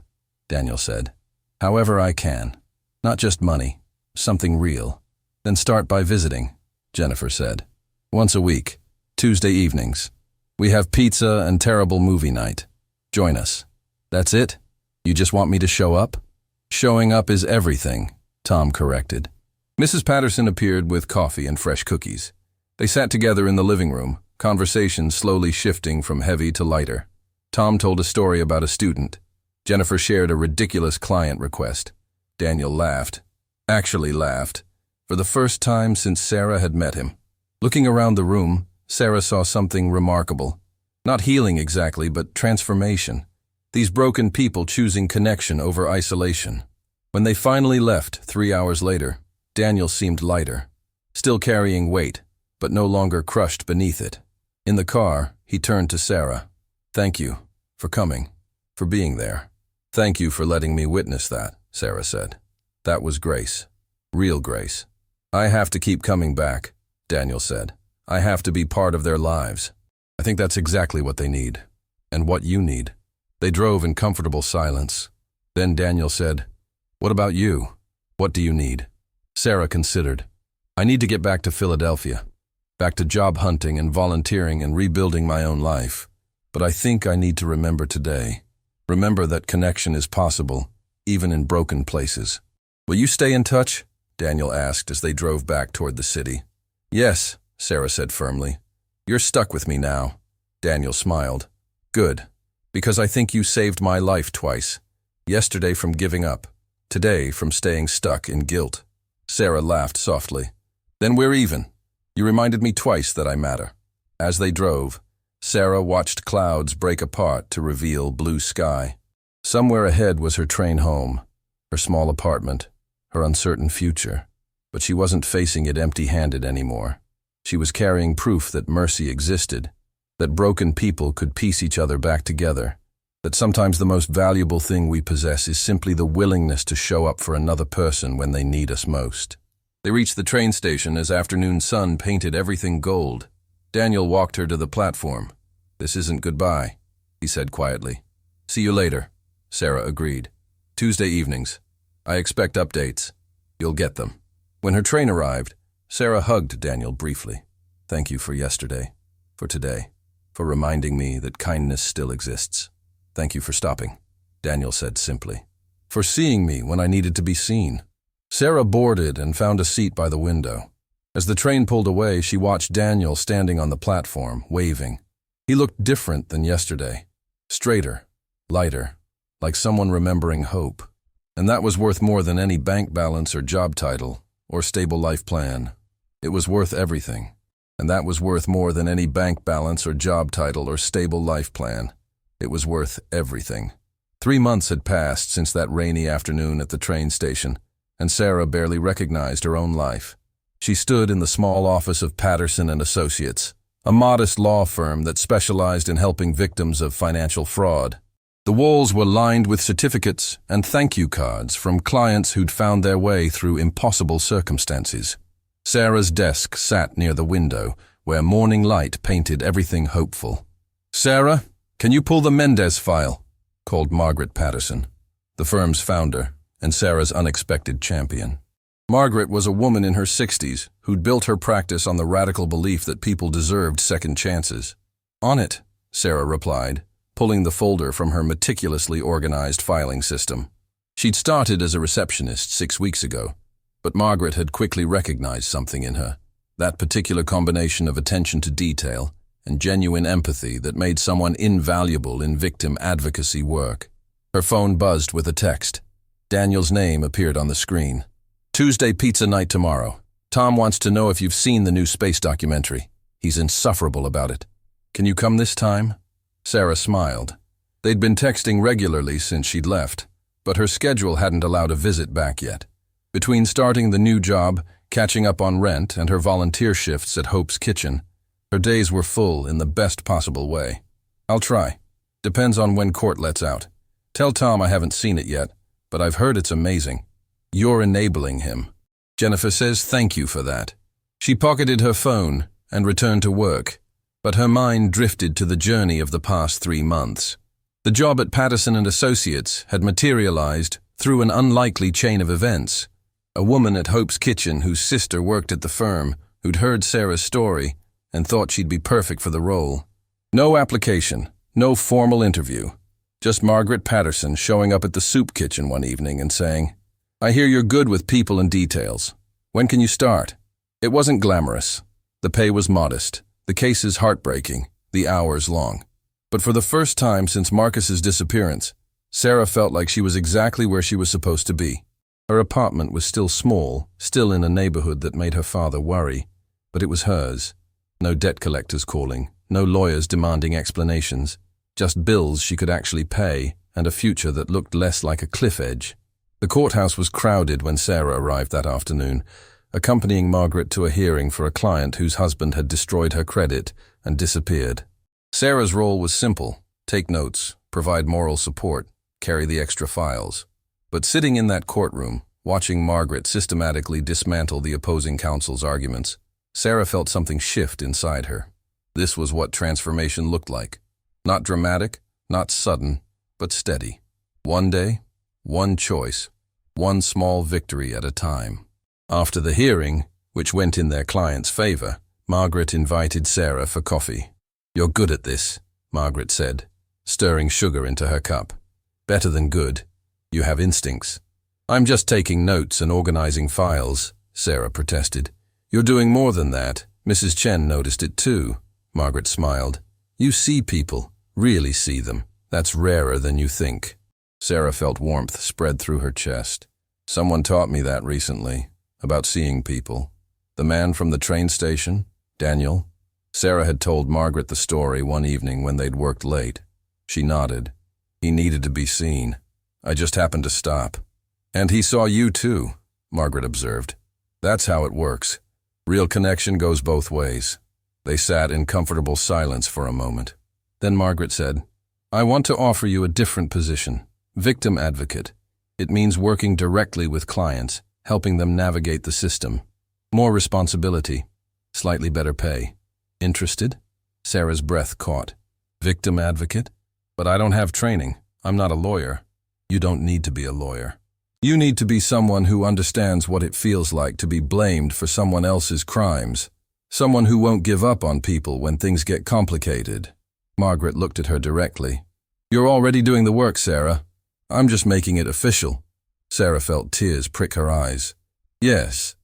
Daniel said. However I can. Not just money, something real. Then start by visiting, Jennifer said. Once a week, Tuesday evenings. We have pizza and terrible movie night. Join us. That's it? You just want me to show up? Showing up is everything, Tom corrected. Mrs. Patterson appeared with coffee and fresh cookies. They sat together in the living room, conversation slowly shifting from heavy to lighter. Tom told a story about a student. Jennifer shared a ridiculous client request. Daniel laughed. Actually laughed. For the first time since Sarah had met him. Looking around the room, Sarah saw something remarkable. Not healing exactly, but transformation. These broken people choosing connection over isolation. When they finally left 3 hours later, Daniel seemed lighter, still carrying weight, but no longer crushed beneath it. In the car, he turned to Sarah. Thank you for coming, for being there. Thank you for letting me witness that, Sarah said. That was grace. Real grace. I have to keep coming back, Daniel said. I have to be part of their lives. I think that's exactly what they need, and what you need. They drove in comfortable silence. Then Daniel said, What about you? What do you need? Sarah considered. I need to get back to Philadelphia, back to job hunting and volunteering and rebuilding my own life. But I think I need to remember today. Remember that connection is possible, even in broken places. Will you stay in touch? Daniel asked as they drove back toward the city. Yes, Sarah said firmly. You're stuck with me now. Daniel smiled. Good, because I think you saved my life twice. Yesterday from giving up, today from staying stuck in guilt. Sarah laughed softly. Then we're even. You reminded me twice that I matter. As they drove, Sarah watched clouds break apart to reveal blue sky. Somewhere ahead was her train home, her small apartment, her uncertain future. But she wasn't facing it empty-handed anymore. She was carrying proof that mercy existed, that broken people could piece each other back together, that sometimes the most valuable thing we possess is simply the willingness to show up for another person when they need us most. They reached the train station as afternoon sun painted everything gold. Daniel walked her to the platform. This isn't goodbye, he said quietly. See you later, Sarah agreed. Tuesday evenings. I expect updates. You'll get them. When her train arrived, Sarah hugged Daniel briefly. Thank you for yesterday, for today, for reminding me that kindness still exists. Thank you for stopping, Daniel said simply. For seeing me when I needed to be seen. Sarah boarded and found a seat by the window. As the train pulled away, she watched Daniel standing on the platform, waving. He looked different than yesterday. Straighter, lighter, like someone remembering hope. And that was worth more than any bank balance or job title or stable life plan. It was worth everything. And that was worth more than any bank balance or job title or stable life plan. It was worth everything. 3 months had passed since that rainy afternoon at the train station, and Sarah barely recognized her own life. She stood in the small office of Patterson and Associates, a modest law firm that specialized in helping victims of financial fraud. The walls were lined with certificates and thank you cards from clients who'd found their way through impossible circumstances. Sarah's desk sat near the window, where morning light painted everything hopeful. Sarah, can you pull the Mendez file? Called Margaret Patterson, the firm's founder and Sarah's unexpected champion. Margaret was a woman in her 60s who'd built her practice on the radical belief that people deserved second chances. On it, Sarah replied, pulling the folder from her meticulously organized filing system. She'd started as a receptionist 6 weeks ago, but Margaret had quickly recognized something in her, that particular combination of attention to detail and genuine empathy that made someone invaluable in victim advocacy work. Her phone buzzed with a text. Daniel's name appeared on the screen. Tuesday pizza night tomorrow. Tom wants to know if you've seen the new space documentary. He's insufferable about it. Can you come this time? Sarah smiled. They'd been texting regularly since she'd left, but her schedule hadn't allowed a visit back yet. Between starting the new job, catching up on rent and her volunteer shifts at Hope's Kitchen. Her days were full in the best possible way. I'll try. Depends on when court lets out. Tell Tom I haven't seen it yet, but I've heard it's amazing. You're enabling him. Jennifer says thank you for that. She pocketed her phone and returned to work, but her mind drifted to the journey of the past 3 months. The job at Patterson & Associates had materialized through an unlikely chain of events. A woman at Hope's Kitchen whose sister worked at the firm, who'd heard Sarah's story and thought she'd be perfect for the role. No application, no formal interview. Just Margaret Patterson showing up at the soup kitchen one evening and saying, "I hear you're good with people and details. When can you start?" It wasn't glamorous. The pay was modest, the cases heartbreaking, the hours long. But for the first time since Marcus's disappearance, Sarah felt like she was exactly where she was supposed to be. Her apartment was still small, still in a neighborhood that made her father worry, but it was hers. No debt collectors calling, no lawyers demanding explanations, just bills she could actually pay and a future that looked less like a cliff edge. The courthouse was crowded when Sarah arrived that afternoon, accompanying Margaret to a hearing for a client whose husband had destroyed her credit and disappeared. Sarah's role was simple: take notes, provide moral support, carry the extra files. But sitting in that courtroom, watching Margaret systematically dismantle the opposing counsel's arguments, Sarah felt something shift inside her. This was what transformation looked like. Not dramatic, not sudden, but steady. One day, one choice, one small victory at a time. After the hearing, which went in their client's favor, Margaret invited Sarah for coffee. "You're good at this," Margaret said, stirring sugar into her cup. "Better than good. You have instincts." "I'm just taking notes and organizing files," Sarah protested. "You're doing more than that. Mrs. Chen noticed it too." Margaret smiled. "You see people, really see them. That's rarer than you think." Sarah felt warmth spread through her chest. "Someone taught me that recently, about seeing people. The man from the train station, Daniel." Sarah had told Margaret the story one evening when they'd worked late. She nodded. "He needed to be seen. I just happened to stop." "And he saw you too," Margaret observed. "That's how it works. Real connection goes both ways." They sat in comfortable silence for a moment. Then Margaret said, "I want to offer you a different position, victim advocate. It means working directly with clients, helping them navigate the system. More responsibility, slightly better pay. Interested?" Sarah's breath caught. "Victim advocate? But I don't have training. I'm not a lawyer." "You don't need to be a lawyer. You need to be someone who understands what it feels like to be blamed for someone else's crimes. Someone who won't give up on people when things get complicated." Margaret looked at her directly. "You're already doing the work, Sarah. I'm just making it official." Sarah felt tears prick her eyes. Yes,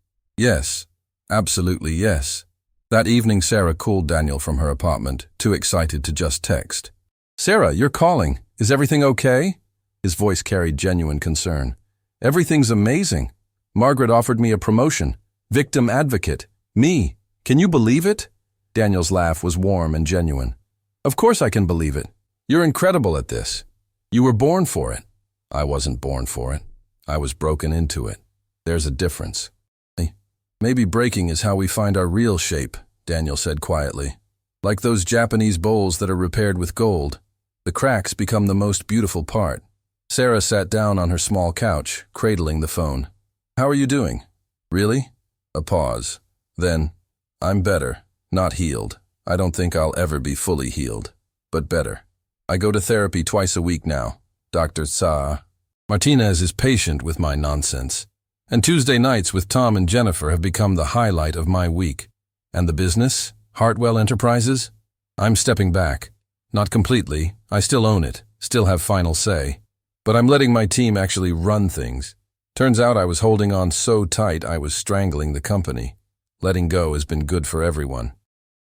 absolutely yes. That evening Sarah called Daniel from her apartment, too excited to just text. "Sarah, you're calling. Is everything okay?" His voice carried genuine concern. "Everything's amazing. Margaret offered me a promotion. Victim advocate. Me. Can you believe it?" Daniel's laugh was warm and genuine. "Of course I can believe it. You're incredible at this. You were born for it." "I wasn't born for it. I was broken into it. There's a difference." "Maybe breaking is how we find our real shape," Daniel said quietly. "Like those Japanese bowls that are repaired with gold. The cracks become the most beautiful part." Sarah sat down on her small couch, cradling the phone. "How are you doing?" "Really?" A pause. Then, "I'm better, not healed. I don't think I'll ever be fully healed, but better. I go to therapy twice a week now. Dr. Sa. Martinez is patient with my nonsense. And Tuesday nights with Tom and Jennifer have become the highlight of my week. And the business? Hartwell Enterprises? I'm stepping back. Not completely. I still own it, still have final say. But I'm letting my team actually run things. Turns out I was holding on so tight I was strangling the company. Letting go has been good for everyone."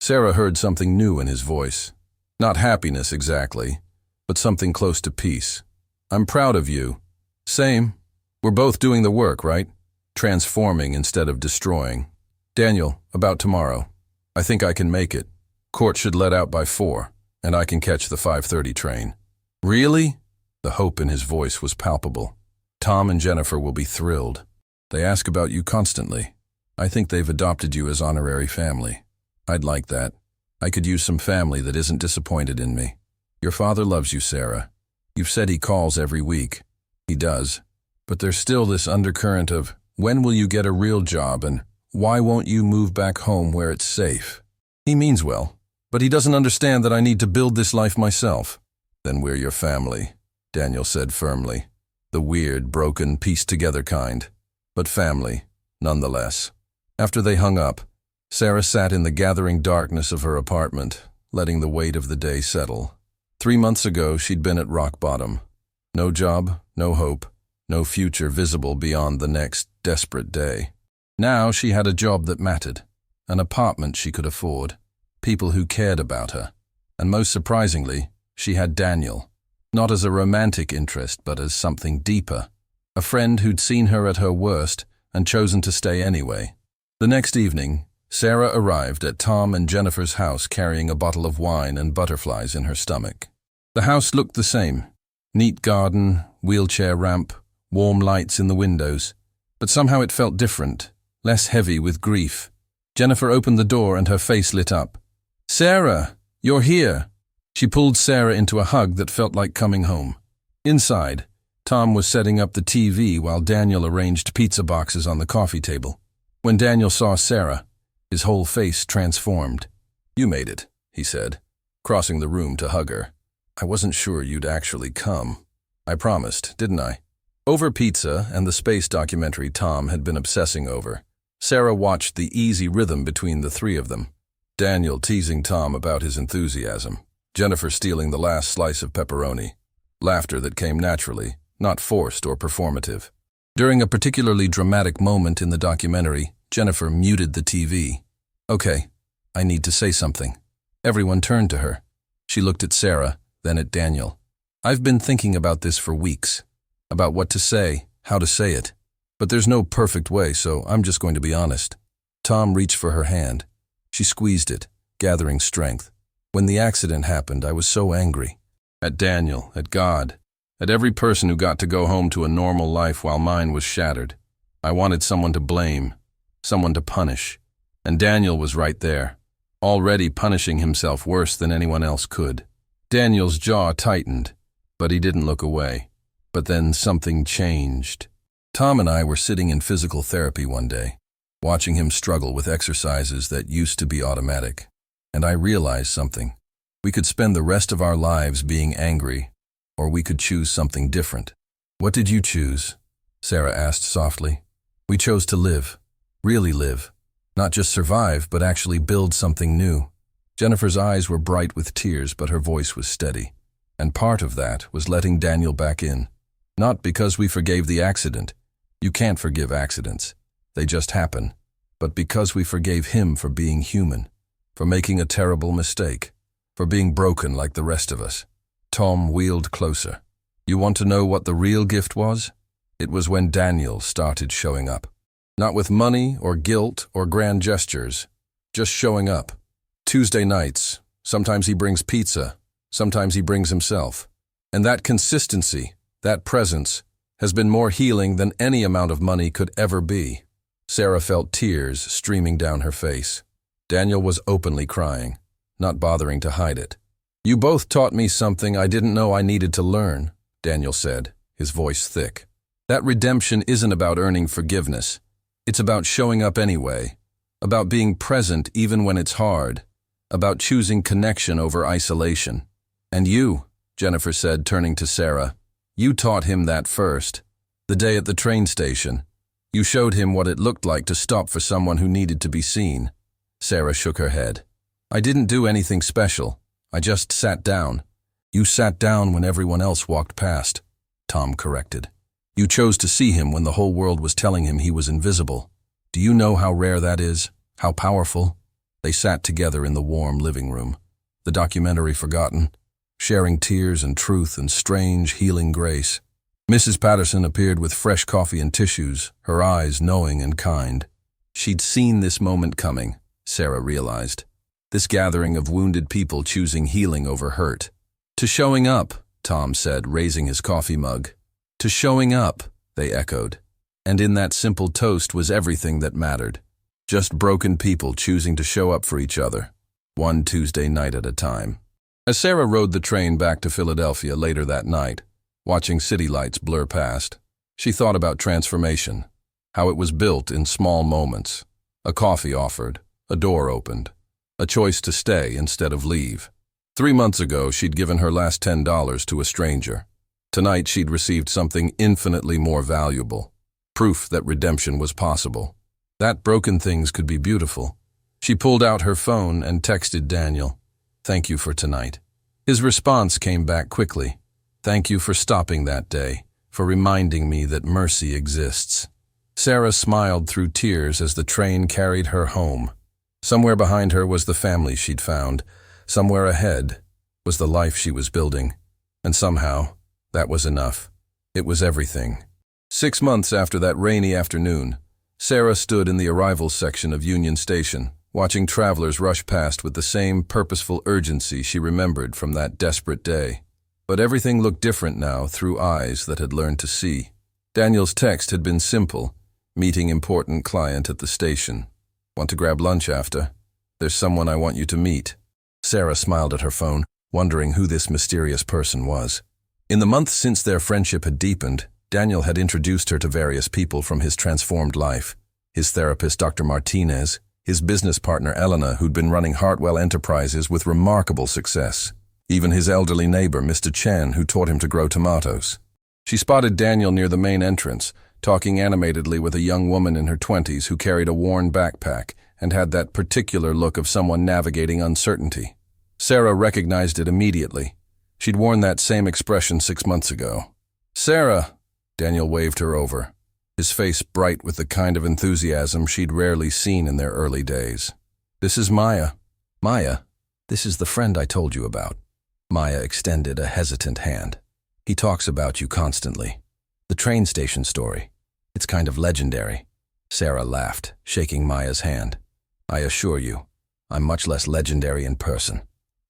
Sarah heard something new in his voice. Not happiness exactly, but something close to peace. "I'm proud of you." "Same. We're both doing the work, right? Transforming instead of destroying." "Daniel, about tomorrow. I think I can make it. Court should let out by 4, and I can catch the 5:30 train." "Really?" The hope in his voice was palpable. "Tom and Jennifer will be thrilled. They ask about you constantly." I think they've adopted you as honorary family. I'd like that. I could use some family that isn't disappointed in me. Your father loves you, Sarah. You've said he calls every week. He does. But there's still this undercurrent of, when will you get a real job and why won't you move back home where it's safe? He means well, but he doesn't understand that I need to build this life myself. Then we're your family, Daniel said firmly. The weird, broken, pieced-together kind. But family, nonetheless. After they hung up, Sarah sat in the gathering darkness of her apartment, letting the weight of the day settle. 3 months ago, she'd been at rock bottom. No job, no hope, no future visible beyond the next desperate day. Now she had a job that mattered, an apartment she could afford, people who cared about her, and most surprisingly, she had Daniel, not as a romantic interest but as something deeper, a friend who'd seen her at her worst and chosen to stay anyway. The next evening, Sarah arrived at Tom and Jennifer's house carrying a bottle of wine and butterflies in her stomach. The house looked the same. Neat garden, wheelchair ramp, warm lights in the windows. But somehow it felt different, less heavy with grief. Jennifer opened the door and her face lit up. "Sarah, you're here!" She pulled Sarah into a hug that felt like coming home. Inside, Tom was setting up the TV while Daniel arranged pizza boxes on the coffee table. When Daniel saw Sarah, his whole face transformed. "You made it," he said, crossing the room to hug her. "I wasn't sure you'd actually come. I promised, didn't I?" Over pizza and the space documentary Tom had been obsessing over, Sarah watched the easy rhythm between the three of them. Daniel teasing Tom about his enthusiasm, Jennifer stealing the last slice of pepperoni. Laughter that came naturally, not forced or performative. During a particularly dramatic moment in the documentary, Jennifer muted the TV. "Okay, I need to say something." Everyone turned to her. She looked at Sarah, then at Daniel. "I've been thinking about this for weeks, about what to say, how to say it. But there's no perfect way, so I'm just going to be honest." Tom reached for her hand. She squeezed it, gathering strength. "When the accident happened, I was so angry. At Daniel, at God, at every person who got to go home to a normal life while mine was shattered. I wanted someone to blame, someone to punish. And Daniel was right there, already punishing himself worse than anyone else could." Daniel's jaw tightened, but he didn't look away. But then something changed. Tom and I were sitting in physical therapy one day, watching him struggle with exercises that used to be automatic. And I realized something. We could spend the rest of our lives being angry, or we could choose something different. "What did you choose?" Sarah asked softly. "We chose to live, really live. Not just survive, but actually build something new." Jennifer's eyes were bright with tears, but her voice was steady. And part of that was letting Daniel back in. "Not because we forgave the accident. You can't forgive accidents. They just happen. But because we forgave him for being human, for making a terrible mistake, for being broken like the rest of us." Tom wheeled closer. "You want to know what the real gift was? It was when Daniel started showing up. Not with money or guilt or grand gestures, just showing up. Tuesday nights, sometimes he brings pizza, sometimes he brings himself. And that consistency, that presence, has been more healing than any amount of money could ever be." Sarah felt tears streaming down her face. Daniel was openly crying, not bothering to hide it. "You both taught me something I didn't know I needed to learn," Daniel said, his voice thick. "That redemption isn't about earning forgiveness. It's about showing up anyway, about being present even when it's hard, about choosing connection over isolation. And you," Jennifer said, turning to Sarah, "you taught him that first. The day at the train station. You showed him what it looked like to stop for someone who needed to be seen." Sarah shook her head. "I didn't do anything special. I just sat down." "You sat down when everyone else walked past," Tom corrected. "You chose to see him when the whole world was telling him he was invisible. Do you know how rare that is? How powerful?" They sat together in the warm living room, the documentary forgotten, sharing tears and truth and strange, healing grace. Mrs. Patterson appeared with fresh coffee and tissues, her eyes knowing and kind. She'd seen this moment coming, Sarah realized. This gathering of wounded people choosing healing over hurt. "To showing up," Tom said, raising his coffee mug. "To showing up," they echoed. And in that simple toast was everything that mattered. Just broken people choosing to show up for each other, one Tuesday night at a time. As Sarah rode the train back to Philadelphia later that night, watching city lights blur past, she thought about transformation, how it was built in small moments. A coffee offered, a door opened, a choice to stay instead of leave. 3 months ago, she'd given her last $10 to a stranger. Tonight, she'd received something infinitely more valuable, proof that redemption was possible, that broken things could be beautiful. She pulled out her phone and texted Daniel, "Thank you for tonight." His response came back quickly. "Thank you for stopping that day, for reminding me that mercy exists." Sarah smiled through tears as the train carried her home. Somewhere behind her was the family she'd found. Somewhere ahead was the life she was building. And somehow, that was enough. It was everything. 6 months after that rainy afternoon, Sarah stood in the arrivals section of Union Station, watching travelers rush past with the same purposeful urgency she remembered from that desperate day. But everything looked different now through eyes that had learned to see. Daniel's text had been simple: meeting important client at the station. Want to grab lunch after? There's someone I want you to meet. Sarah smiled at her phone, wondering who this mysterious person was. In the months since their friendship had deepened, Daniel had introduced her to various people from his transformed life. His therapist, Dr. Martinez, his business partner, Elena, who'd been running Hartwell Enterprises with remarkable success. Even his elderly neighbor, Mr. Chen, who taught him to grow tomatoes. She spotted Daniel near the main entrance, talking animatedly with a young woman in her 20s who carried a worn backpack and had that particular look of someone navigating uncertainty. Sarah recognized it immediately. She'd worn that same expression 6 months ago. "Sarah!" Daniel waved her over, his face bright with the kind of enthusiasm she'd rarely seen in their early days. "This is Maya." "Maya, this is the friend I told you about." Maya extended a hesitant hand. "He talks about you constantly. The train station story. It's kind of legendary." Sarah laughed, shaking Maya's hand. "I assure you, I'm much less legendary in person."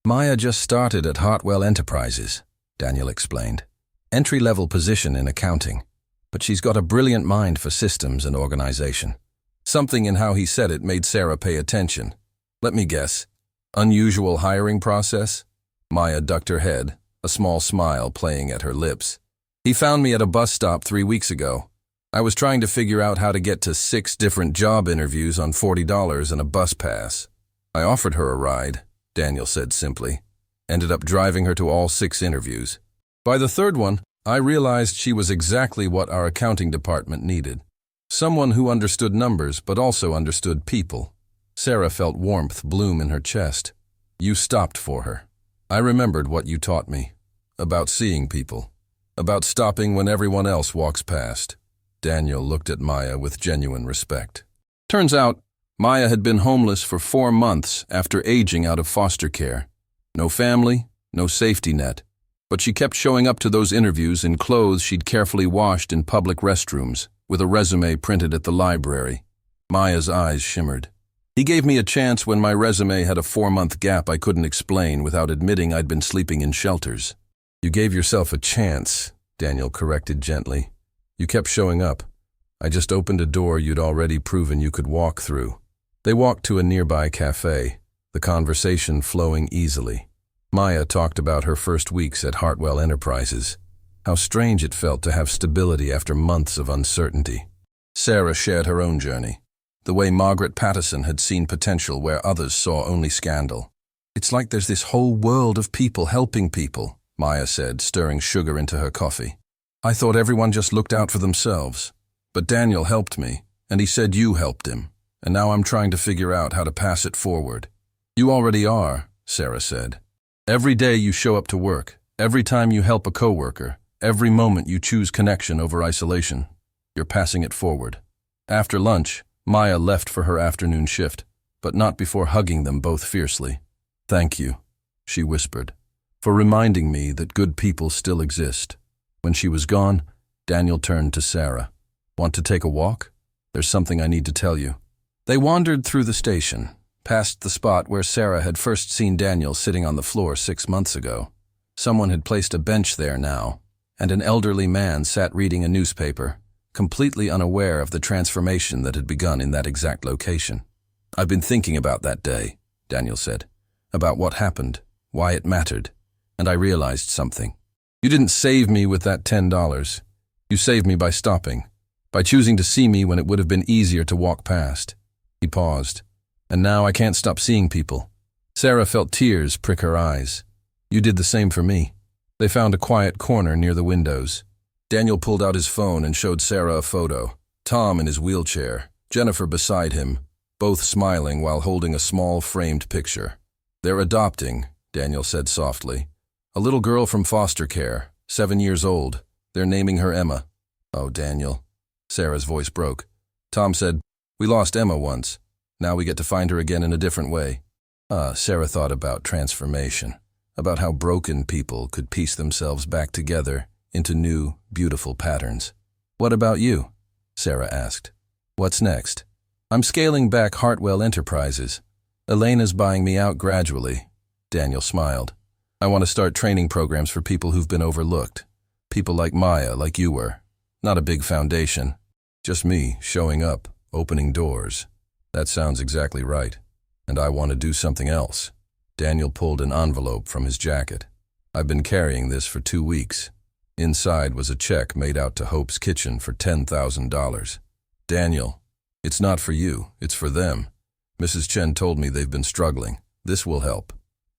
"Maya just started at Hartwell Enterprises," Daniel explained. "Entry-level position in accounting, but she's got a brilliant mind for systems and organization." Something in how he said it made Sarah pay attention. "Let me guess. Unusual hiring process?" Maya ducked her head, a small smile playing at her lips. "He found me at a bus stop 3 weeks ago. I was trying to figure out how to get to 6 different job interviews on $40 and a bus pass. I offered her a ride," Daniel said simply. "Ended up driving her to all 6 interviews. By the 3rd one, I realized she was exactly what our accounting department needed. Someone who understood numbers but also understood people." Sarah felt warmth bloom in her chest. "You stopped for her. I remembered what you taught me. About seeing people. About stopping when everyone else walks past." Daniel looked at Maya with genuine respect. Turns out, Maya had been homeless for 4 months after aging out of foster care. No family, no safety net. But she kept showing up to those interviews in clothes she'd carefully washed in public restrooms, with a resume printed at the library. Maya's eyes shimmered. "He gave me a chance when my resume had a 4-month gap I couldn't explain without admitting I'd been sleeping in shelters." "You gave yourself a chance," Daniel corrected gently. "You kept showing up. I just opened a door you'd already proven you could walk through." They walked to a nearby cafe, the conversation flowing easily. Maya talked about her first weeks at Hartwell Enterprises, how strange it felt to have stability after months of uncertainty. Sarah shared her own journey, the way Margaret Pattison had seen potential where others saw only scandal. "It's like there's this whole world of people helping people," Maya said, stirring sugar into her coffee. "I thought everyone just looked out for themselves. But Daniel helped me, and he said you helped him, and now I'm trying to figure out how to pass it forward." "You already are," Sarah said. "Every day you show up to work, every time you help a coworker, every moment you choose connection over isolation, you're passing it forward." After lunch, Maya left for her afternoon shift, but not before hugging them both fiercely. "Thank you," she whispered, "for reminding me that good people still exist." When she was gone, Daniel turned to Sarah. "Want to take a walk? There's something I need to tell you." They wandered through the station, past the spot where Sarah had first seen Daniel sitting on the floor 6 months ago. Someone had placed a bench there now, and an elderly man sat reading a newspaper, completely unaware of the transformation that had begun in that exact location. "I've been thinking about that day," Daniel said, "about what happened, why it mattered, and I realized something. You didn't save me with that $10. You saved me by stopping, by choosing to see me when it would have been easier to walk past." He paused. "And now I can't stop seeing people." Sarah felt tears prick her eyes. "You did the same for me." They found a quiet corner near the windows. Daniel pulled out his phone and showed Sarah a photo. Tom in his wheelchair, Jennifer beside him, both smiling while holding a small framed picture. "They're adopting," Daniel said softly. "A little girl from foster care, 7 years old. They're naming her Emma." "Oh, Daniel." Sarah's voice broke. Tom said, "We lost Emma once. Now we get to find her again in a different way." Sarah thought about transformation, about how broken people could piece themselves back together into new, beautiful patterns. "What about you?" Sarah asked. "What's next?" "I'm scaling back Hartwell Enterprises. Elena's buying me out gradually." Daniel smiled. "I want to start training programs for people who've been overlooked. People like Maya, like you were. Not a big foundation. Just me showing up, opening doors." "That sounds exactly right. And I want to do something else." Daniel pulled an envelope from his jacket. "I've been carrying this for 2 weeks. Inside was a check made out to Hope's Kitchen for $10,000. Daniel, it's not for you, it's for them. Mrs. Chen told me they've been struggling. This will help."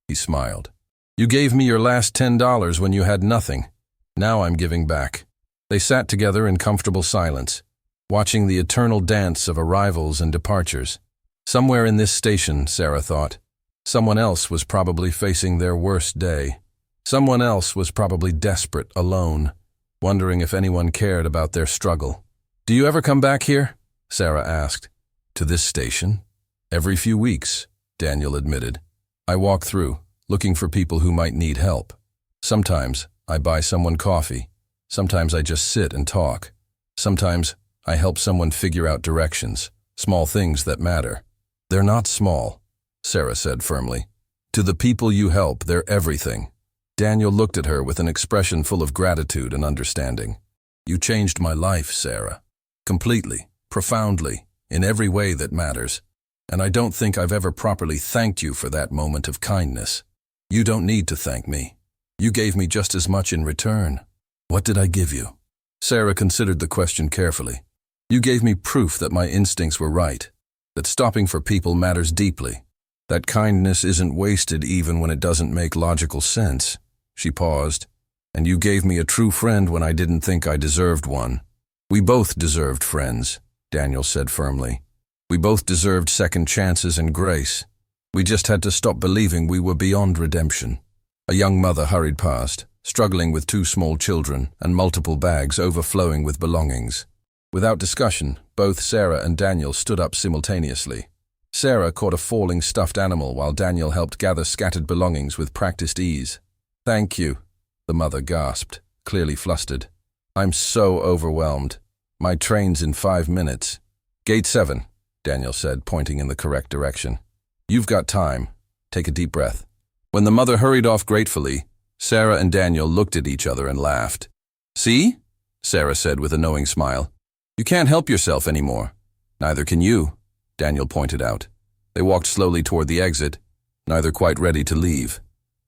He smiled. "You gave me your last $10 when you had nothing. Now I'm giving back." They sat together in comfortable silence, watching the eternal dance of arrivals and departures. Somewhere in this station, Sarah thought, someone else was probably facing their worst day. Someone else was probably desperate, alone, wondering if anyone cared about their struggle. "Do you ever come back here?" Sarah asked. "To this station?" "Every few weeks," Daniel admitted. "I walk through, looking for people who might need help. Sometimes I buy someone coffee. Sometimes I just sit and talk. Sometimes I help someone figure out directions, small things that matter." "They're not small," Sarah said firmly. "To the people you help, they're everything." Daniel looked at her with an expression full of gratitude and understanding. "You changed my life, Sarah. Completely, profoundly, in every way that matters. And I don't think I've ever properly thanked you for that moment of kindness. You don't need to thank me. You gave me just as much in return." "What did I give you?" Sarah considered the question carefully. "You gave me proof that my instincts were right, that stopping for people matters deeply, that kindness isn't wasted even when it doesn't make logical sense." She paused. "And you gave me a true friend when I didn't think I deserved one." "We both deserved friends," Daniel said firmly. "We both deserved second chances and grace. We just had to stop believing we were beyond redemption." A young mother hurried past, struggling with 2 small children and multiple bags overflowing with belongings. Without discussion, both Sarah and Daniel stood up simultaneously. Sarah caught a falling stuffed animal while Daniel helped gather scattered belongings with practiced ease. "Thank you," the mother gasped, clearly flustered. "I'm so overwhelmed. My train's in 5 minutes." "Gate 7, Daniel said, pointing in the correct direction. "You've got time. Take a deep breath." When the mother hurried off gratefully, Sarah and Daniel looked at each other and laughed. "See?" Sarah said with a knowing smile. "You can't help yourself anymore." "Neither can you," Daniel pointed out. They walked slowly toward the exit, neither quite ready to leave.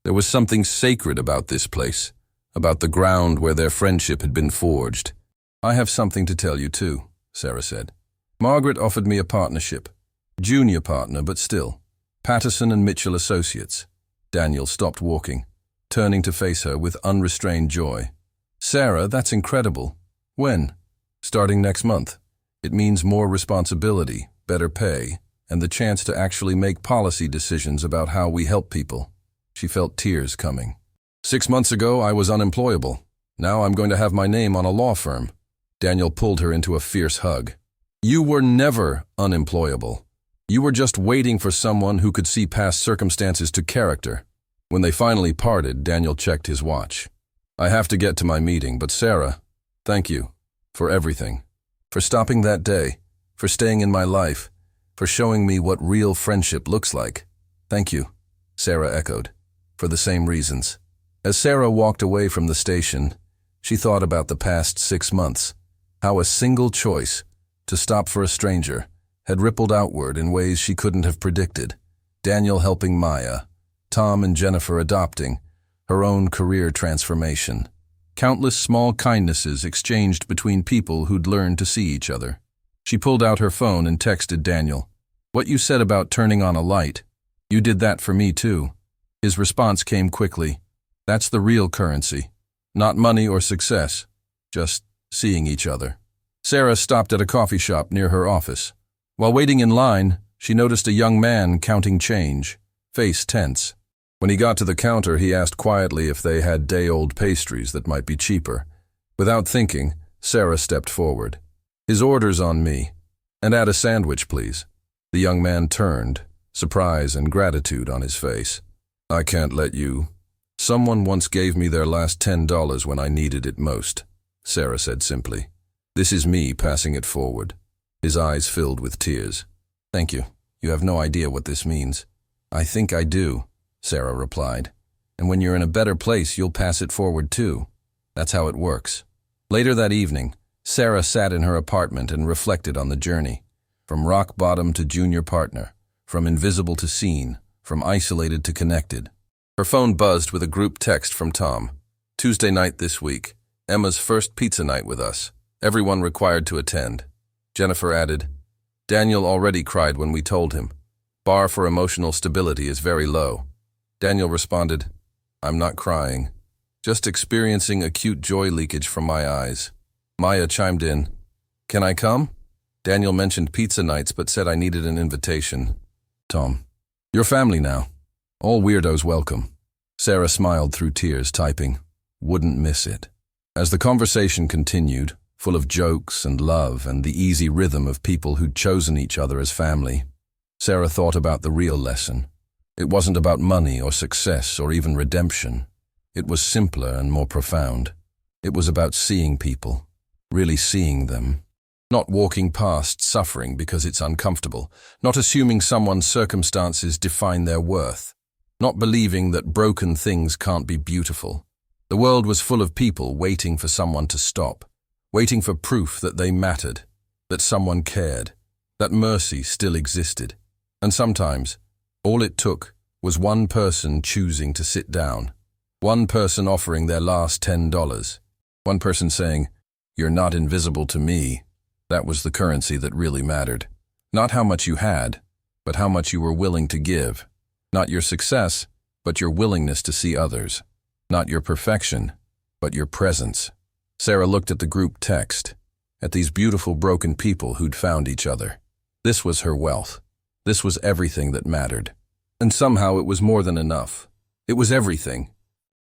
There was something sacred about this place, about the ground where their friendship had been forged. "I have something to tell you too," Sarah said. "Margaret offered me a partnership. Junior partner, but still. Patterson and Mitchell Associates." Daniel stopped walking, turning to face her with unrestrained joy. "Sarah, that's incredible. When?" "Starting next month. It means more responsibility, better pay, and the chance to actually make policy decisions about how we help people." She felt tears coming. 6 months ago, I was unemployable. Now I'm going to have my name on a law firm." Daniel pulled her into a fierce hug. "You were never unemployable. You were just waiting for someone who could see past circumstances to character." When they finally parted, Daniel checked his watch. "I have to get to my meeting, but Sarah, thank you for everything. For stopping that day, for staying in my life, for showing me what real friendship looks like." "Thank you," Sarah echoed, "for the same reasons." As Sarah walked away from the station, she thought about the past 6 months. How a single choice, to stop for a stranger, had rippled outward in ways she couldn't have predicted. Daniel helping Maya, Tom and Jennifer adopting, her own career transformation. Countless small kindnesses exchanged between people who'd learned to see each other. She pulled out her phone and texted Daniel, "What you said about turning on a light, you did that for me too." His response came quickly, "That's the real currency. Not money or success, just seeing each other." Sarah stopped at a coffee shop near her office. While waiting in line, she noticed a young man counting change, face tense. When he got to the counter, he asked quietly if they had day-old pastries that might be cheaper. Without thinking, Sarah stepped forward. "His order's on me. And add a sandwich, please." The young man turned, surprise and gratitude on his face. "I can't let you. Someone once gave me their last $10 when I needed it most," Sarah said simply. "This is me passing it forward." His eyes filled with tears. "Thank you. You have no idea what this means." "I think I do," Sarah replied. "And when you're in a better place, you'll pass it forward too. That's how it works." Later that evening, Sarah sat in her apartment and reflected on the journey. From rock bottom to junior partner, from invisible to seen, from isolated to connected. Her phone buzzed with a group text from Tom. "Tuesday night this week. Emma's first pizza night with us. Everyone required to attend." Jennifer added, "Daniel already cried when we told him. Bar for emotional stability is very low." Daniel responded, "I'm not crying. Just experiencing acute joy leakage from my eyes." Maya chimed in, "Can I come?" Daniel mentioned pizza nights but said I needed an invitation. Tom, "Your family now. All weirdos welcome." Sarah smiled through tears, typing, "Wouldn't miss it." As the conversation continued, full of jokes and love and the easy rhythm of people who'd chosen each other as family, Sarah thought about the real lesson. It wasn't about money or success or even redemption. It was simpler and more profound. It was about seeing people, really seeing them. Not walking past suffering because it's uncomfortable, not assuming someone's circumstances define their worth, not believing that broken things can't be beautiful. The world was full of people waiting for someone to stop, waiting for proof that they mattered, that someone cared, that mercy still existed. And sometimes, all it took was one person choosing to sit down, one person offering their last $10, one person saying, "You're not invisible to me." That was the currency that really mattered. Not how much you had, but how much you were willing to give. Not your success, but your willingness to see others. Not your perfection, but your presence. Sarah looked at the group text, at these beautiful broken people who'd found each other. This was her wealth. This was everything that mattered. And somehow it was more than enough. It was everything.